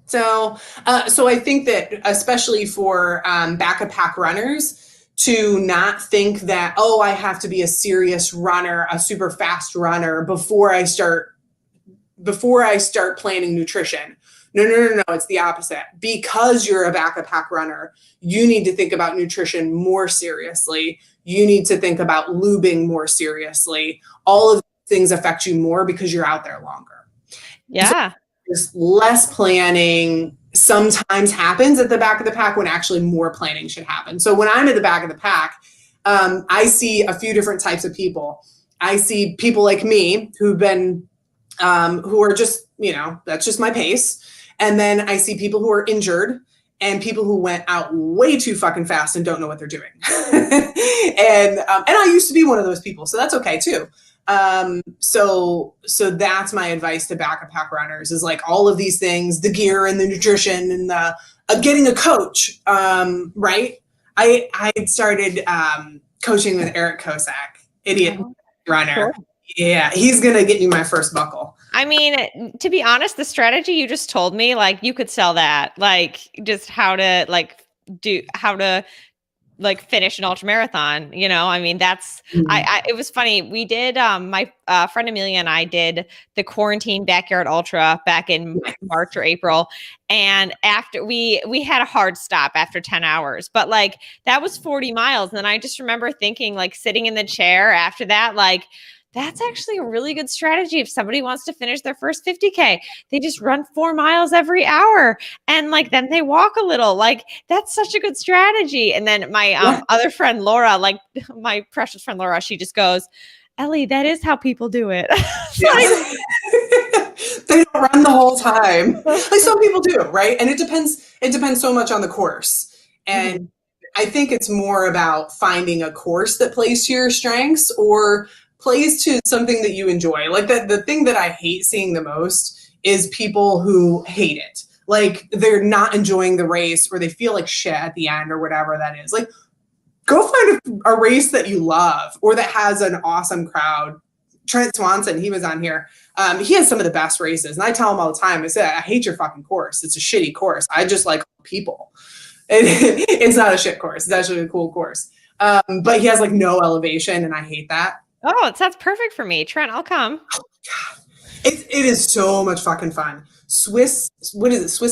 So, so I think that especially for back of pack runners, to not think that, oh, I have to be a serious runner, a super fast runner before I start planning nutrition. No. It's the opposite. Because you're a back of pack runner, you need to think about nutrition more seriously. You need to think about lubing more seriously. All of these things affect you more because you're out there longer. Yeah. So there's less planning sometimes happens at the back of the pack when actually more planning should happen. So when I'm at the back of the pack, I see a few different types of people. I see people like me who've been, who are just, that's just my pace. And then I see people who are injured and people who went out way too fucking fast and don't know what they're doing. And I used to be one of those people, so that's okay too. So that's my advice to back of pack runners, is like all of these things, the gear and the nutrition and the getting a coach. Right. I started coaching with Eric Kosak, idiot runner. Yeah, he's going to get me my first buckle. I mean, to be honest, the strategy you just told me, like you could sell that, like just how to like finish an ultra marathon, I mean, that's it was funny. We did my friend Amelia and I did the quarantine backyard ultra back in March or April, and after we had a hard stop after 10 hours, but like that was 40 miles, and then I just remember thinking, like, sitting in the chair after that, like, that's actually a really good strategy. If somebody wants to finish their first 50K, they just run 4 miles every hour, and like then they walk a little. Like, that's such a good strategy. And then my other friend Laura, like my precious friend Laura, she just goes, Ellie, that is how people do it. They don't run the whole time. Like some people do, right? And it depends so much on the course. And I think it's more about finding a course that plays to your strengths or plays to something that you enjoy. Like the thing that I hate seeing the most is people who hate it. Like they're not enjoying the race, or they feel like shit at the end, or whatever that is. Like, go find a race that you love or that has an awesome crowd. Trent Swanson, he was on here. He has some of the best races. And I tell him all the time, I say, I hate your fucking course. It's a shitty course. I just like people. It's not a shit course. It's actually a cool course. But he has like no elevation, and I hate that. Oh, it sounds perfect for me. Trent, I'll come. Oh, God. It is so much fucking fun. Swiss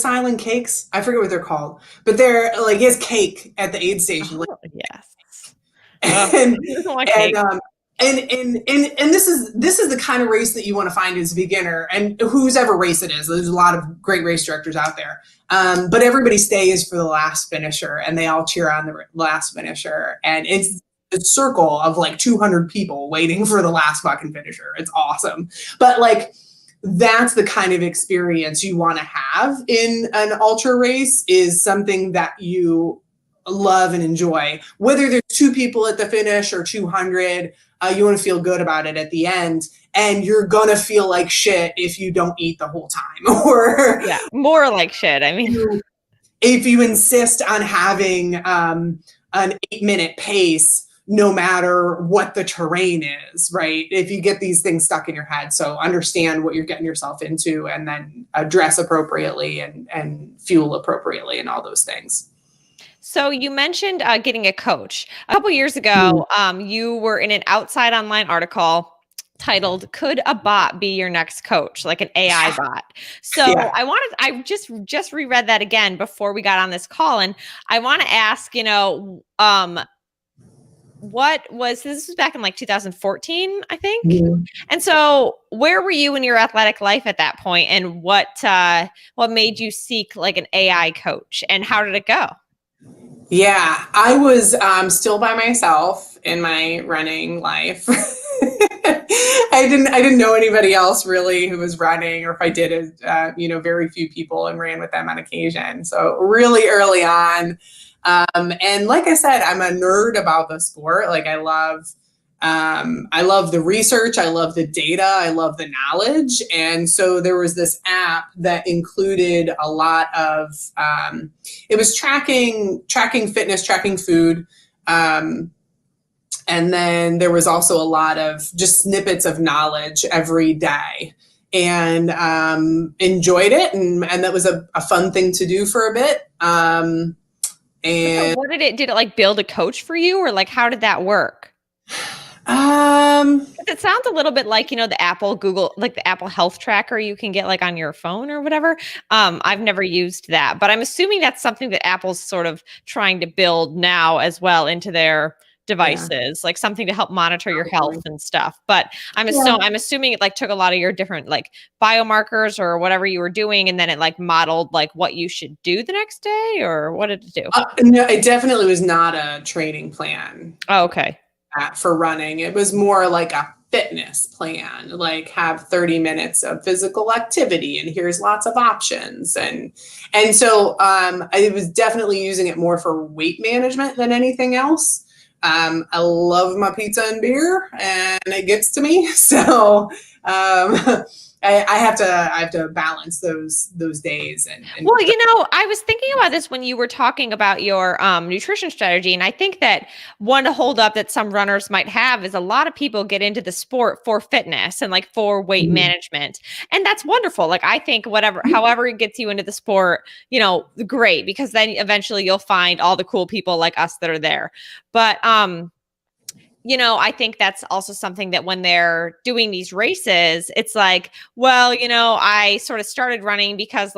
Island cakes? I forget what they're called. But they're like, he has cake at the aid station. Oh, yes. And this is the kind of race that you want to find as a beginner, and whose ever race it is. There's a lot of great race directors out there. But everybody stays for the last finisher, and they all cheer on the last finisher. And it's a circle of like 200 people waiting for the last fucking finisher. It's awesome. But like, that's the kind of experience you want to have in an ultra race, is something that you love and enjoy. Whether there's 2 people at the finish or 200, you want to feel good about it at the end. And you're going to feel like shit if you don't eat the whole time. Or yeah, more like shit. I mean, if you insist on having an 8-minute pace, no matter what the terrain is, right? If you get these things stuck in your head. So understand what you're getting yourself into, and then dress appropriately and fuel appropriately and all those things. So you mentioned getting a coach. A couple years ago, you were in an Outside Online article titled "Could a Bot Be Your Next Coach?" Like an AI bot. So yeah. I just reread that again before we got on this call, and I want to ask, this was back in like 2014, I think. Mm-hmm. And so where were you in your athletic life at that point, and what made you seek like an AI coach, and how did it go? Yeah, I was still by myself in my running life. I didn't know anybody else really who was running, or if I did, very few people, and ran with them on occasion. So really early on. And like I said, I'm a nerd about the sport. Like I love the research. I love the data. I love the knowledge. And so there was this app that included a lot of, it was tracking fitness, tracking food. And then there was also a lot of just snippets of knowledge every day, and enjoyed it. And that was a fun thing to do for a bit. And so what did it like build a coach for you, or like how did that work? It sounds a little bit like, the Google, like the Apple Health Tracker you can get like on your phone or whatever. I've never used that, but I'm assuming that's something that Apple's sort of trying to build now as well into their devices, like something to help monitor your health and stuff. But I'm assuming it like took a lot of your different like biomarkers or whatever you were doing, and then it like modeled like what you should do the next day, or what did it do? No, it definitely was not a training plan. Oh, okay. For running. It was more like a fitness plan, like have 30 minutes of physical activity, and here's lots of options. And so I was definitely using it more for weight management than anything else. I love my pizza and beer, and it gets to me. So, and I have to balance those days. And Well, I was thinking about this when you were talking about your nutrition strategy, and I think that one holdup that some runners might have is a lot of people get into the sport for fitness and like for weight management, and that's wonderful. Like I think however it gets you into the sport, great, because then eventually you'll find all the cool people like us that are there. But I think that's also something that when they're doing these races, it's like, well, I sort of started running because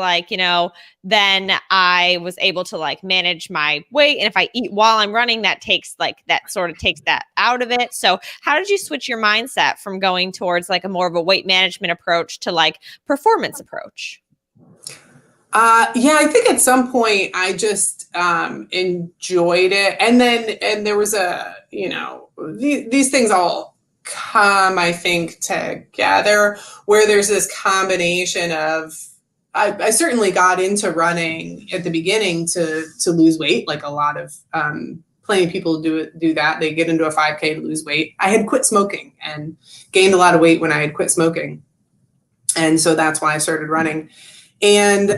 then I was able to like manage my weight. And if I eat while I'm running, that sort of takes that out of it. So how did you switch your mindset from going towards like a more of a weight management approach to like performance approach? Yeah, I think at some point I just enjoyed it. And there was these things all come, I think, together where there's this combination of, I certainly got into running at the beginning to lose weight, like a lot of, plenty of people do that. They get into a 5K to lose weight. I had quit smoking and gained a lot of weight when I had quit smoking. And so that's why I started running. And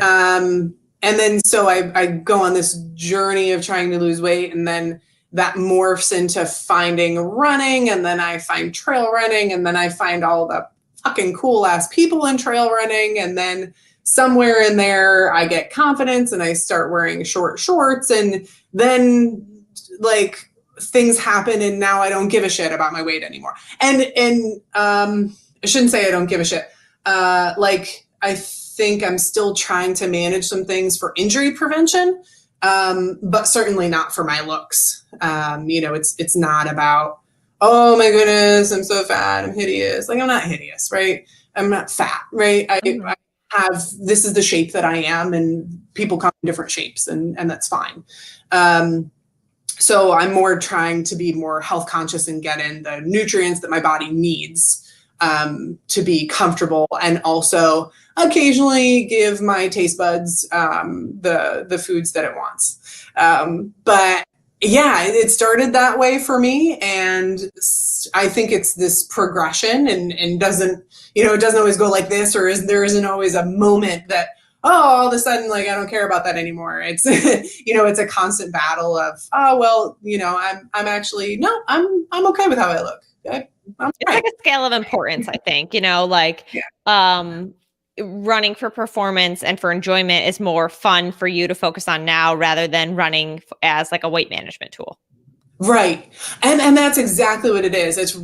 then so I go on this journey of trying to lose weight, and then that morphs into finding running, and then I find trail running, and then I find all the fucking cool ass people in trail running, and then somewhere in there I get confidence and I start wearing short shorts, and then like things happen and now I don't give a shit about my weight anymore. And I shouldn't say I don't give a shit. I think I'm still trying to manage some things for injury prevention, but certainly not for my looks. It's not about, oh my goodness, I'm so fat, I'm hideous. Like, I'm not hideous, right? I'm not fat, right? I this is the shape that I am, and people come in different shapes, and that's fine. So I'm more trying to be more health conscious and get in the nutrients that my body needs to be comfortable, and also occasionally give my taste buds the foods that it wants. But yeah, it started that way for me, and I think it's this progression, and doesn't, it doesn't always go like this, or there isn't always a moment that, oh, all of a sudden, like, I don't care about that anymore. It's, it's a constant battle of, oh, well, I'm actually, no, I'm okay with how I look. It's like a scale of importance, I think, running for performance and for enjoyment is more fun for you to focus on now rather than running as like a weight management tool. Right. And that's exactly what it is. It's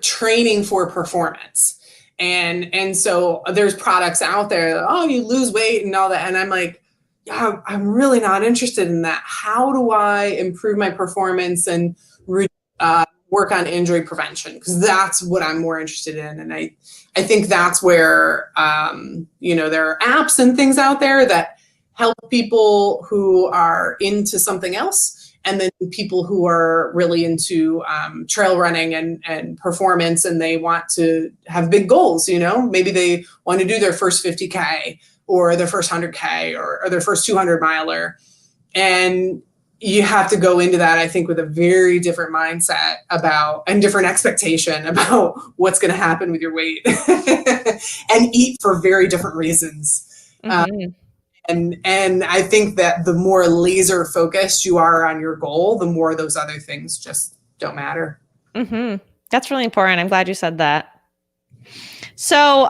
training for performance. And so there's products out there that, oh, you lose weight and all that. And I'm like, yeah, I'm really not interested in that. How do I improve my performance and work on injury prevention? Because that's what I'm more interested in. And I think that's where, there are apps and things out there that help people who are into something else, and then people who are really into trail running and performance, and they want to have big goals. Maybe they want to do their first 50K or their first 100K or their first 200-miler. And you have to go into that, I think, with a very different mindset and different expectation about what's going to happen with your weight and eat for very different reasons. Mm-hmm. And I think that the more laser focused you are on your goal, the more those other things just don't matter. Mm-hmm. That's really important. I'm glad you said that. So,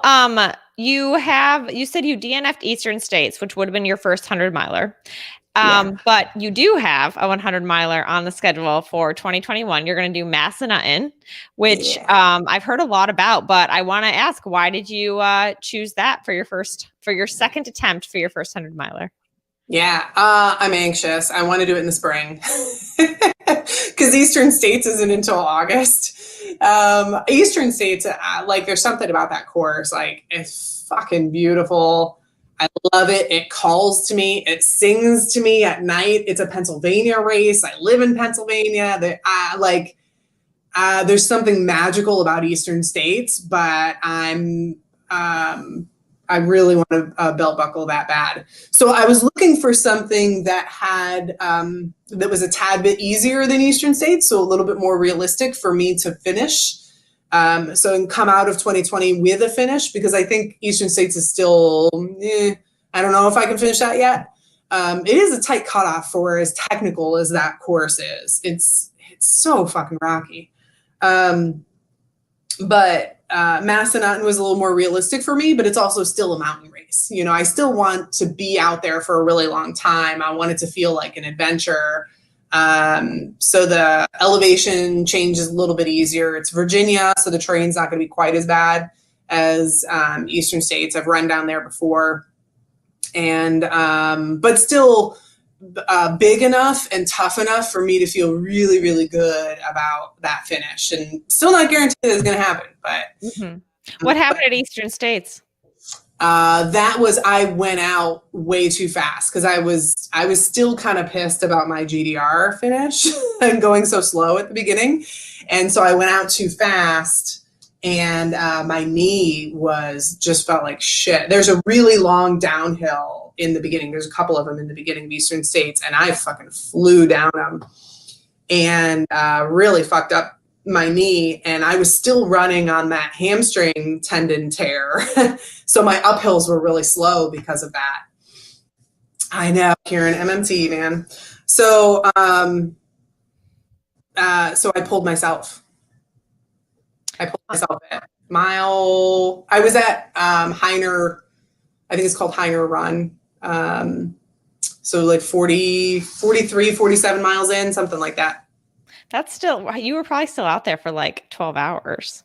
you said you DNF'd Eastern States, which would have been your first 100-miler. But you do have a 100-miler on the schedule for 2021. You're going to do Massanutten, which I've heard a lot about, but I want to ask, why did you choose that for your second attempt for your first 100-miler? Yeah, I'm anxious. I want to do it in the spring because Eastern States isn't until August. Eastern States, there's something about that course. Like, it's fucking beautiful. I love it. It calls to me. It sings to me at night. It's a Pennsylvania race. I live in Pennsylvania. There's something magical about Eastern States, but I really want to belt buckle that bad. So I was looking for something that had that was a tad bit easier than Eastern States, so a little bit more realistic for me to finish. So come out of 2020 with a finish, because I think Eastern States is still, I don't know if I can finish that yet. It is a tight cutoff for as technical as that course is. It's so fucking rocky. But Massanutten was a little more realistic for me, but it's also still a mountain race. You know, I still want to be out there for a really long time. I want it to feel like an adventure. So the elevation change is a little bit easier. It's Virginia, so the terrain's not going to be quite as bad as Eastern States. I've run down there before, and but still big enough and tough enough for me to feel really, really good about that finish. And still not guaranteed that it's going to happen. But what happened at Eastern States? I went out way too fast because I was still kind of pissed about my GDR finish and going so slow at the beginning. And so I went out too fast, and my knee just felt like shit. There's a really long downhill in the beginning. There's a couple of them in the beginning of Eastern States, and I fucking flew down them and really fucked up my knee, and I was still running on that hamstring tendon tear. So my uphills were really slow because of that. I know, Karen, MMT, man. So so I pulled myself. At mile, I was at Heiner, I think it's called Heiner Run. So like 43, 47 miles in, something like that. That's still, you were probably still out there for like 12 hours.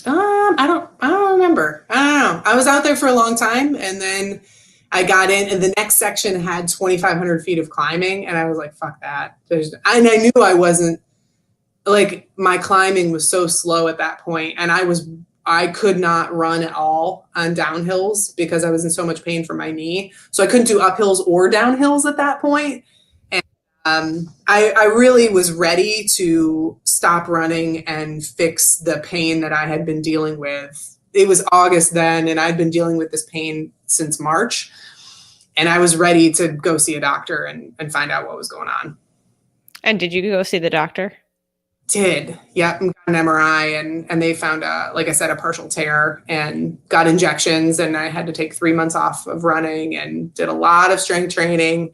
I don't remember. I don't know. I was out there for a long time, and then I got in, and the next section had 2,500 feet of climbing, and I was like, fuck that. And I knew I wasn't, like, my climbing was so slow at that point, and I could not run at all on downhills because I was in so much pain for my knee. So I couldn't do uphills or downhills at that point. I really was ready to stop running and fix the pain that I had been dealing with. It was August then, and I'd been dealing with this pain since March. And I was ready to go see a doctor and find out what was going on. And did you go see the doctor? Did. Yep. Got an MRI, and they found, like I said, a partial tear, and got injections. And I had to take 3 months off of running and did a lot of strength training.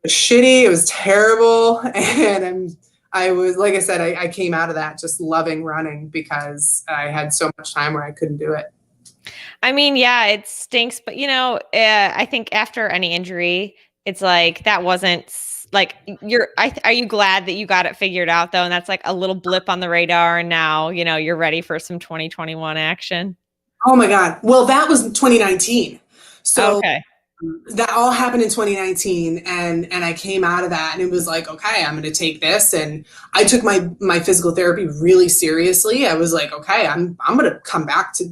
It was shitty. It was terrible. And I was, like I said, I came out of that just loving running because I had so much time where I couldn't do it. I mean, yeah, it stinks. But, you know, I think after any injury, it's like that wasn't like are you glad that you got it figured out, though? And that's like a little blip on the radar. And now, you know, you're ready for some 2021 action. Oh, my God. Well, that was 2019. So okay. That all happened in 2019, and I came out of that, and it was like, okay, I'm going to take this. And I took my physical therapy really seriously. I was like, okay, I'm going to come back to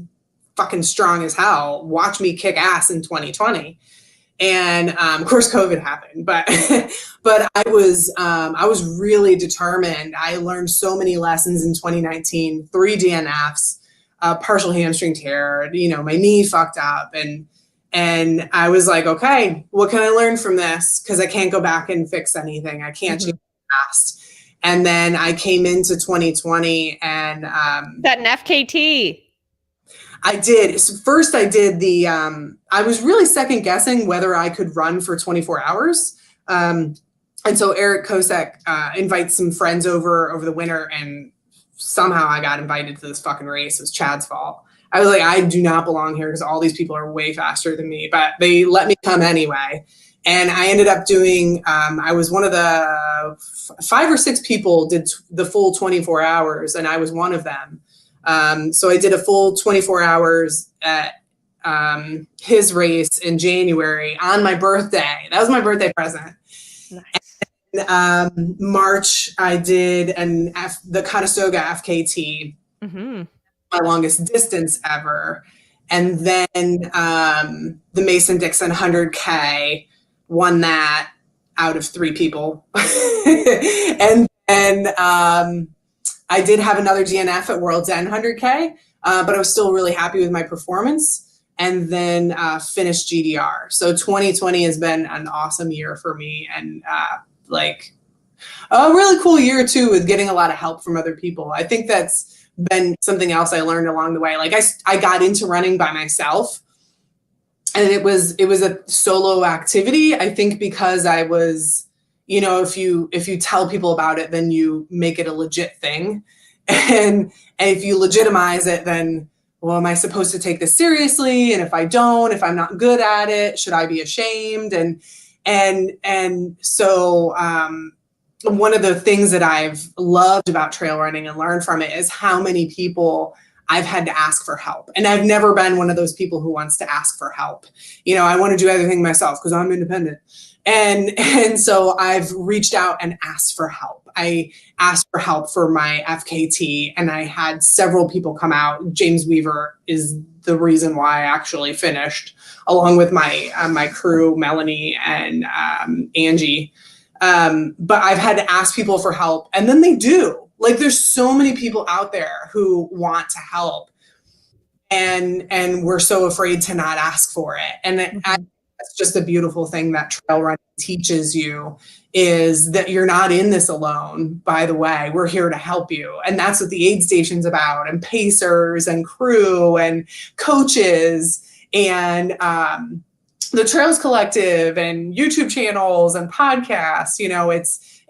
fucking strong as hell. Watch me kick ass in 2020. And of course, COVID happened, but I was really determined. I learned so many lessons in 2019, 3 DNFs, partial hamstring tear, you know, my knee fucked up, and I was like, okay, what can I learn from this? Because I can't go back and fix anything. I can't change the past. And then I came into 2020 and that an FKT. I did. So first I did I was really second guessing whether I could run for 24 hours. And so Eric Kosek invites some friends over the winter, and somehow I got invited to this fucking race. It was Chad's fault. I was like, I do not belong here because all these people are way faster than me, but they let me come anyway. And I ended up doing, I was one of the 5 or 6 people did the full 24 hours, and I was one of them. So I did a full 24 hours at his race in January on my birthday. That was my birthday present. Nice. And, March, I did the Conestoga FKT. Mm-hmm. My longest distance ever. And then the Mason-Dixon 100K, won that out of 3 people. And then I did have another DNF at World's End 100K, but I was still really happy with my performance, and then finished GDR. So 2020 has been an awesome year for me. And like, A really cool year too, with getting a lot of help from other people. I think that's been something else I learned along the way. Like I got into running by myself, and it was a solo activity. I think because I was, if you tell people about it, then you make it a legit thing. And if you legitimize it, then, well, am I supposed to take this seriously? And if I don't, if I'm not good at it, should I be ashamed? And so one of the things that I've loved about trail running and learned from it is how many people I've had to ask for help. And I've never been one of those people who wants to ask for help. I want to do everything myself because I'm independent. And so I've reached out and asked for help. I asked for help for my FKT, and I had several people come out. James Weaver is the reason why I actually finished, along with my crew, Melanie and Angie. But I've had to ask people for help, and then they do. Like, there's so many people out there who want to help, and we're so afraid to not ask for it. And that's just a beautiful thing that trail running teaches you, is that you're not in this alone. By the way, we're here to help you. And that's what the aid station's about, and pacers and crew and coaches and the Trails Collective and YouTube channels and podcasts.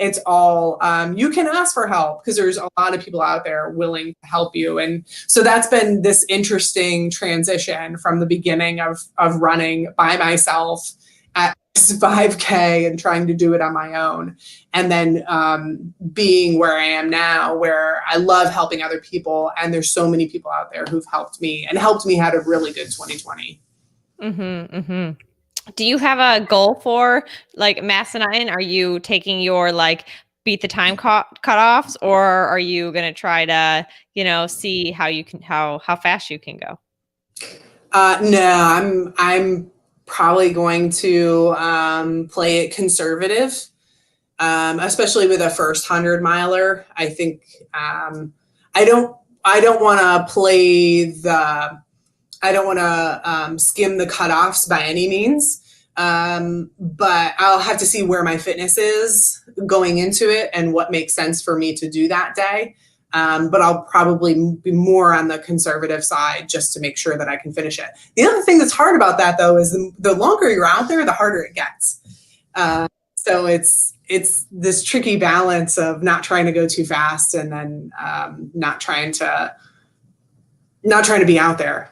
It's all, you can ask for help because there's a lot of people out there willing to help you. And so that's been this interesting transition from the beginning of running by myself at 5K and trying to do it on my own. And then being where I am now, where I love helping other people. And there's so many people out there who've helped me had a really good 2020. Mm-hmm, mm-hmm. Do you have a goal for like Massanutten? Are you taking your beat the time cutoffs, or are you going to try to, see how fast you can go? No, I'm probably going to play it conservative, especially with a first 100-miler. I think I don't want to skim the cutoffs by any means. But I'll have to see where my fitness is going into it and what makes sense for me to do that day. But I'll probably be more on the conservative side just to make sure that I can finish it. The other thing that's hard about that, though, is the longer you're out there, the harder it gets. So it's this tricky balance of not trying to go too fast and then not trying to be out there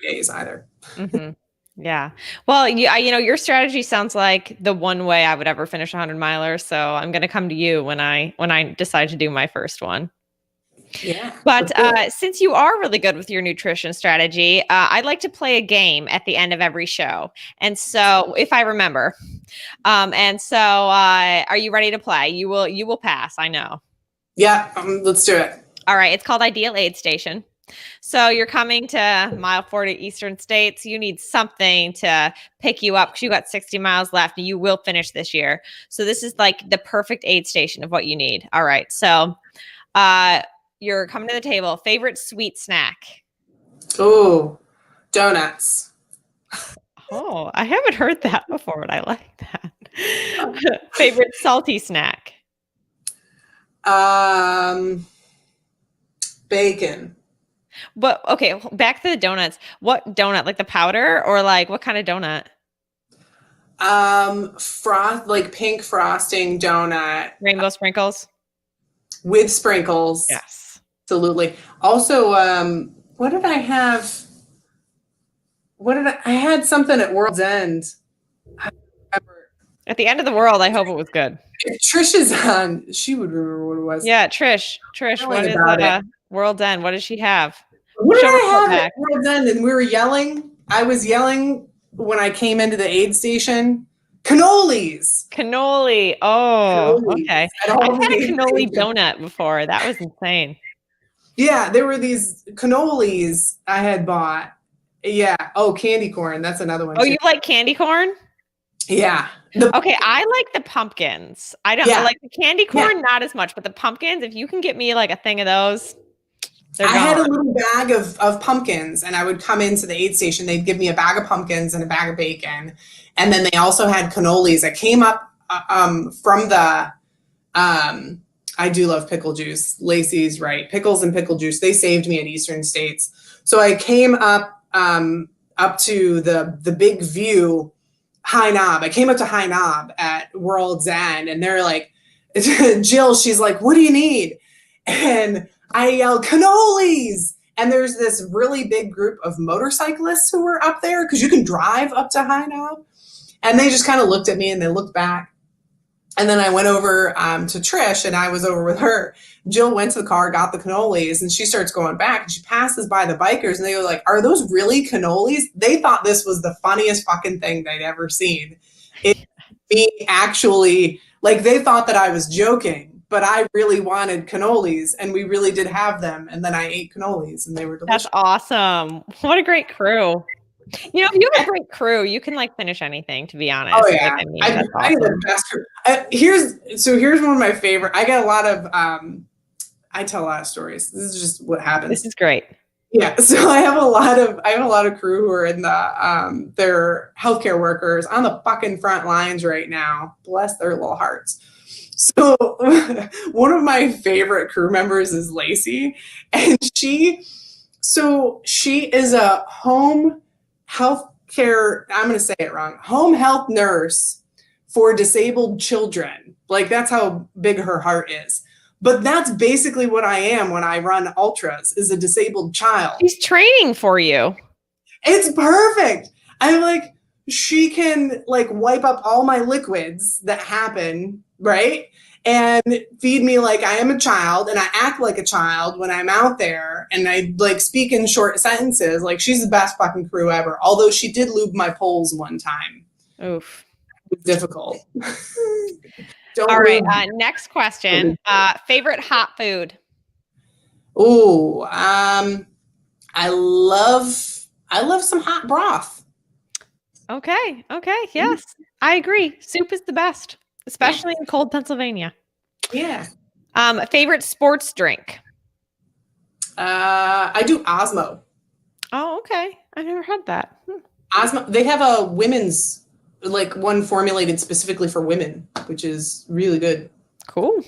days either. Mm-hmm. Yeah. Well, your strategy sounds like the one way I would ever finish 100-miler. So I'm going to come to you when I decide to do my first one. Yeah. But since you are really good with your nutrition strategy, I'd like to play a game at the end of every show. And so if I remember, are you ready to play? You will pass. I know. Yeah. Let's do it. All right. It's called Ideal Aid Station. So you're coming to mile 40 Eastern States. You need something to pick you up because you got 60 miles left and you will finish this year. So this is like the perfect aid station of what you need. All right. So you're coming to the table. Favorite sweet snack? Oh, donuts. Oh, I haven't heard that before, but I like that. Favorite salty snack? Bacon. But okay, back to the donuts. What donut? Like the powder, or like what kind of donut? Like pink frosting donut. Rainbow sprinkles? With sprinkles. Yes. Absolutely. Also, what did I have? I had something at World's End. I don't remember. At the end of the world, I hope it was good. If Trish is on, she would remember what it was. Yeah, Trish, what is World's End? What does she have? What did I have at World's End? And we were yelling. I was yelling when I came into the aid station. Cannolis. Cannoli. Oh, Cannolis. Okay. I've had a cannoli donut before. That was insane. Yeah, there were these cannolis I had bought. Yeah. Oh, candy corn. That's another one. Oh, you like candy corn? Yeah. Okay, I like the pumpkins. I don't like the candy corn, not as much, but the pumpkins, if you can get me like a thing of those. I had a little bag of pumpkins, and I would come into the aid station. They'd give me a bag of pumpkins and a bag of bacon. And then they also had cannolis that came up from the I do love pickle juice. Lacey's right. Pickles and pickle juice. They saved me at Eastern States. So I came up to the Big View High Knob. I came up to High Knob at World's End, and they're like, Jill, she's like, what do you need? And I yelled, cannolis. And there's this really big group of motorcyclists who were up there because you can drive up to High Knob. And they just kind of looked at me and they looked back. And then I went over to Trish, and I was over with her. Jill went to the car, got the cannolis, and she starts going back. And she passes by the bikers, and they were like, are those really cannolis? They thought this was the funniest fucking thing they'd ever seen. Me actually, like, they thought that I was joking, but I really wanted cannolis, and we really did have them. And then I ate cannolis, and they were delicious. That's awesome. What a great crew. You know, if you have a great crew, you can like finish anything, to be honest. Oh yeah. Like, I that's have the best crew. Here's one of my favorite. I get a lot of, I tell a lot of stories. This is just what happens. This is great. Yeah. So I have a lot of crew who are in the, they're healthcare workers on the fucking front lines right now. Bless their little hearts. So one of my favorite crew members is Lacey, and she is a home healthcare, I'm going to say it wrong, home health nurse for disabled children. Like, that's how big her heart is. But that's basically what I am when I run ultras, is a disabled child. She's training for you. It's perfect. I'm like, she can like wipe up all my liquids that happen, right? And feed me like I am a child, and I act like a child when I'm out there, and I like speak in short sentences. Like, she's the best fucking crew ever. Although she did lube my poles one time. Oof. It was difficult. All right. Next question. Favorite hot food? Ooh, I love some hot broth. Okay. Yes, I agree. Soup is the best, especially in cold Pennsylvania. Yeah. Favorite sports drink? I do Osmo. Oh, okay. I've never had that. Osmo. They have a women's, like, one formulated specifically for women, which is really good. Cool.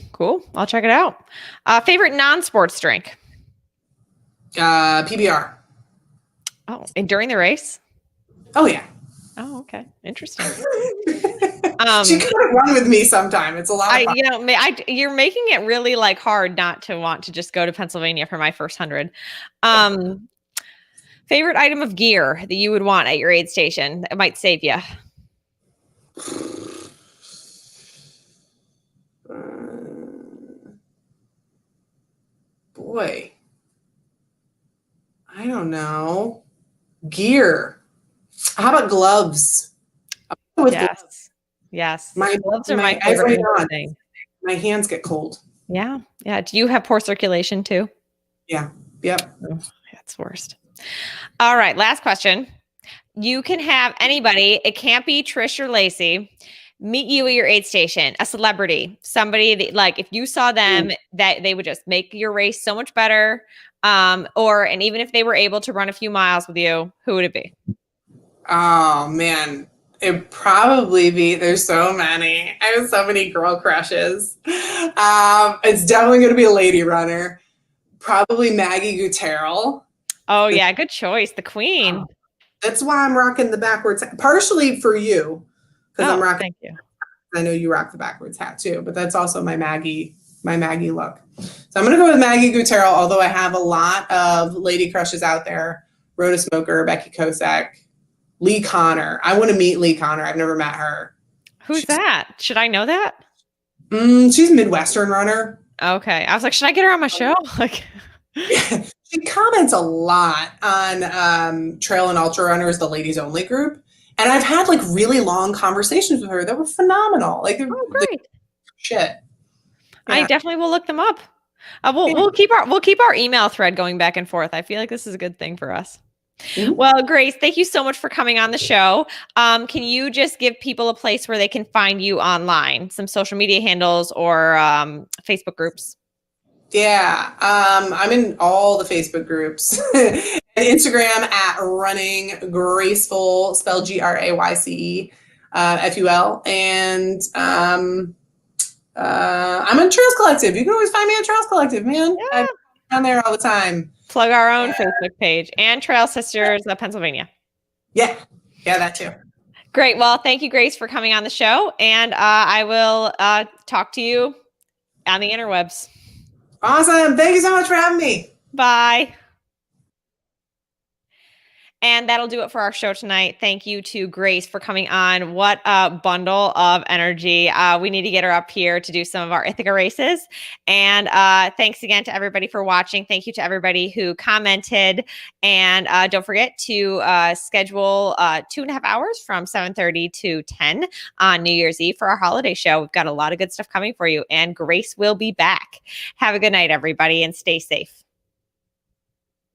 I'll check it out. Favorite non-sports drink? PBR. Oh, and during the race? Oh yeah. Oh, okay. Interesting. She could run with me sometime. It's a lot of fun. You're making it really like hard not to want to just go to Pennsylvania for my first 100. Favorite item of gear that you would want at your aid station that might save you? Boy, I don't know. Gear. How about gloves? Yes. My gloves are my favorite thing. My hands get cold. Yeah. Do you have poor circulation too? Yeah. Yep. Oh, that's worst. All right. Last question. You can have anybody, it can't be Trish or Lacey, meet you at your aid station, a celebrity, somebody that, like, if you saw them, that they would just make your race so much better. And even if they were able to run a few miles with you, who would it be? Oh man, it'd probably be, there's so many. I have so many girl crushes. It's definitely going to be a lady runner. Probably Maggie Gutierrez. Oh yeah, good choice. The queen. That's why I'm rocking the backwards hat. Partially for you, because I'm rocking. Thank you. I know you rock the backwards hat too, but that's also my Maggie look. So I'm gonna go with Maggie Gutierrez, although I have a lot of lady crushes out there. Rhoda Smoker, Becky Kosak, Lee Connor. I want to meet Lee Connor. I've never met her. She's that? Should I know that? She's a Midwestern runner. Okay. I was like, should I get her on my show? Like, she comments a lot on Trail and Ultra Runners, the ladies only group. And I've had like really long conversations with her that were phenomenal. Like, great. Shit. Yeah. I definitely will look them up. We'll keep our email thread going back and forth. I feel like this is a good thing for us. Mm-hmm. Well, Grayce, thank you so much for coming on the show. Can you just give people a place where they can find you online, some social media handles or Facebook groups? Yeah, I'm in all the Facebook groups. And Instagram at Running Graceful, spelled Grayce FUL. And I'm on Trails Collective. You can always find me on Trails Collective, man. Yeah. I'm down there all the time. Plug our own Facebook page and Trail Sisters of Pennsylvania. Yeah, that too. Great. Well, thank you, Grayce, for coming on the show. And I will talk to you on the interwebs. Awesome. Thank you so much for having me. Bye. And that'll do it for our show tonight. Thank you to Grayce for coming on. What a bundle of energy. We need to get her up here to do some of our Ithaca races. And thanks again to everybody for watching. Thank you to everybody who commented. And don't forget to schedule 2.5 hours from 7:30 to 10 on New Year's Eve for our holiday show. We've got a lot of good stuff coming for you. And Grayce will be back. Have a good night, everybody, and stay safe.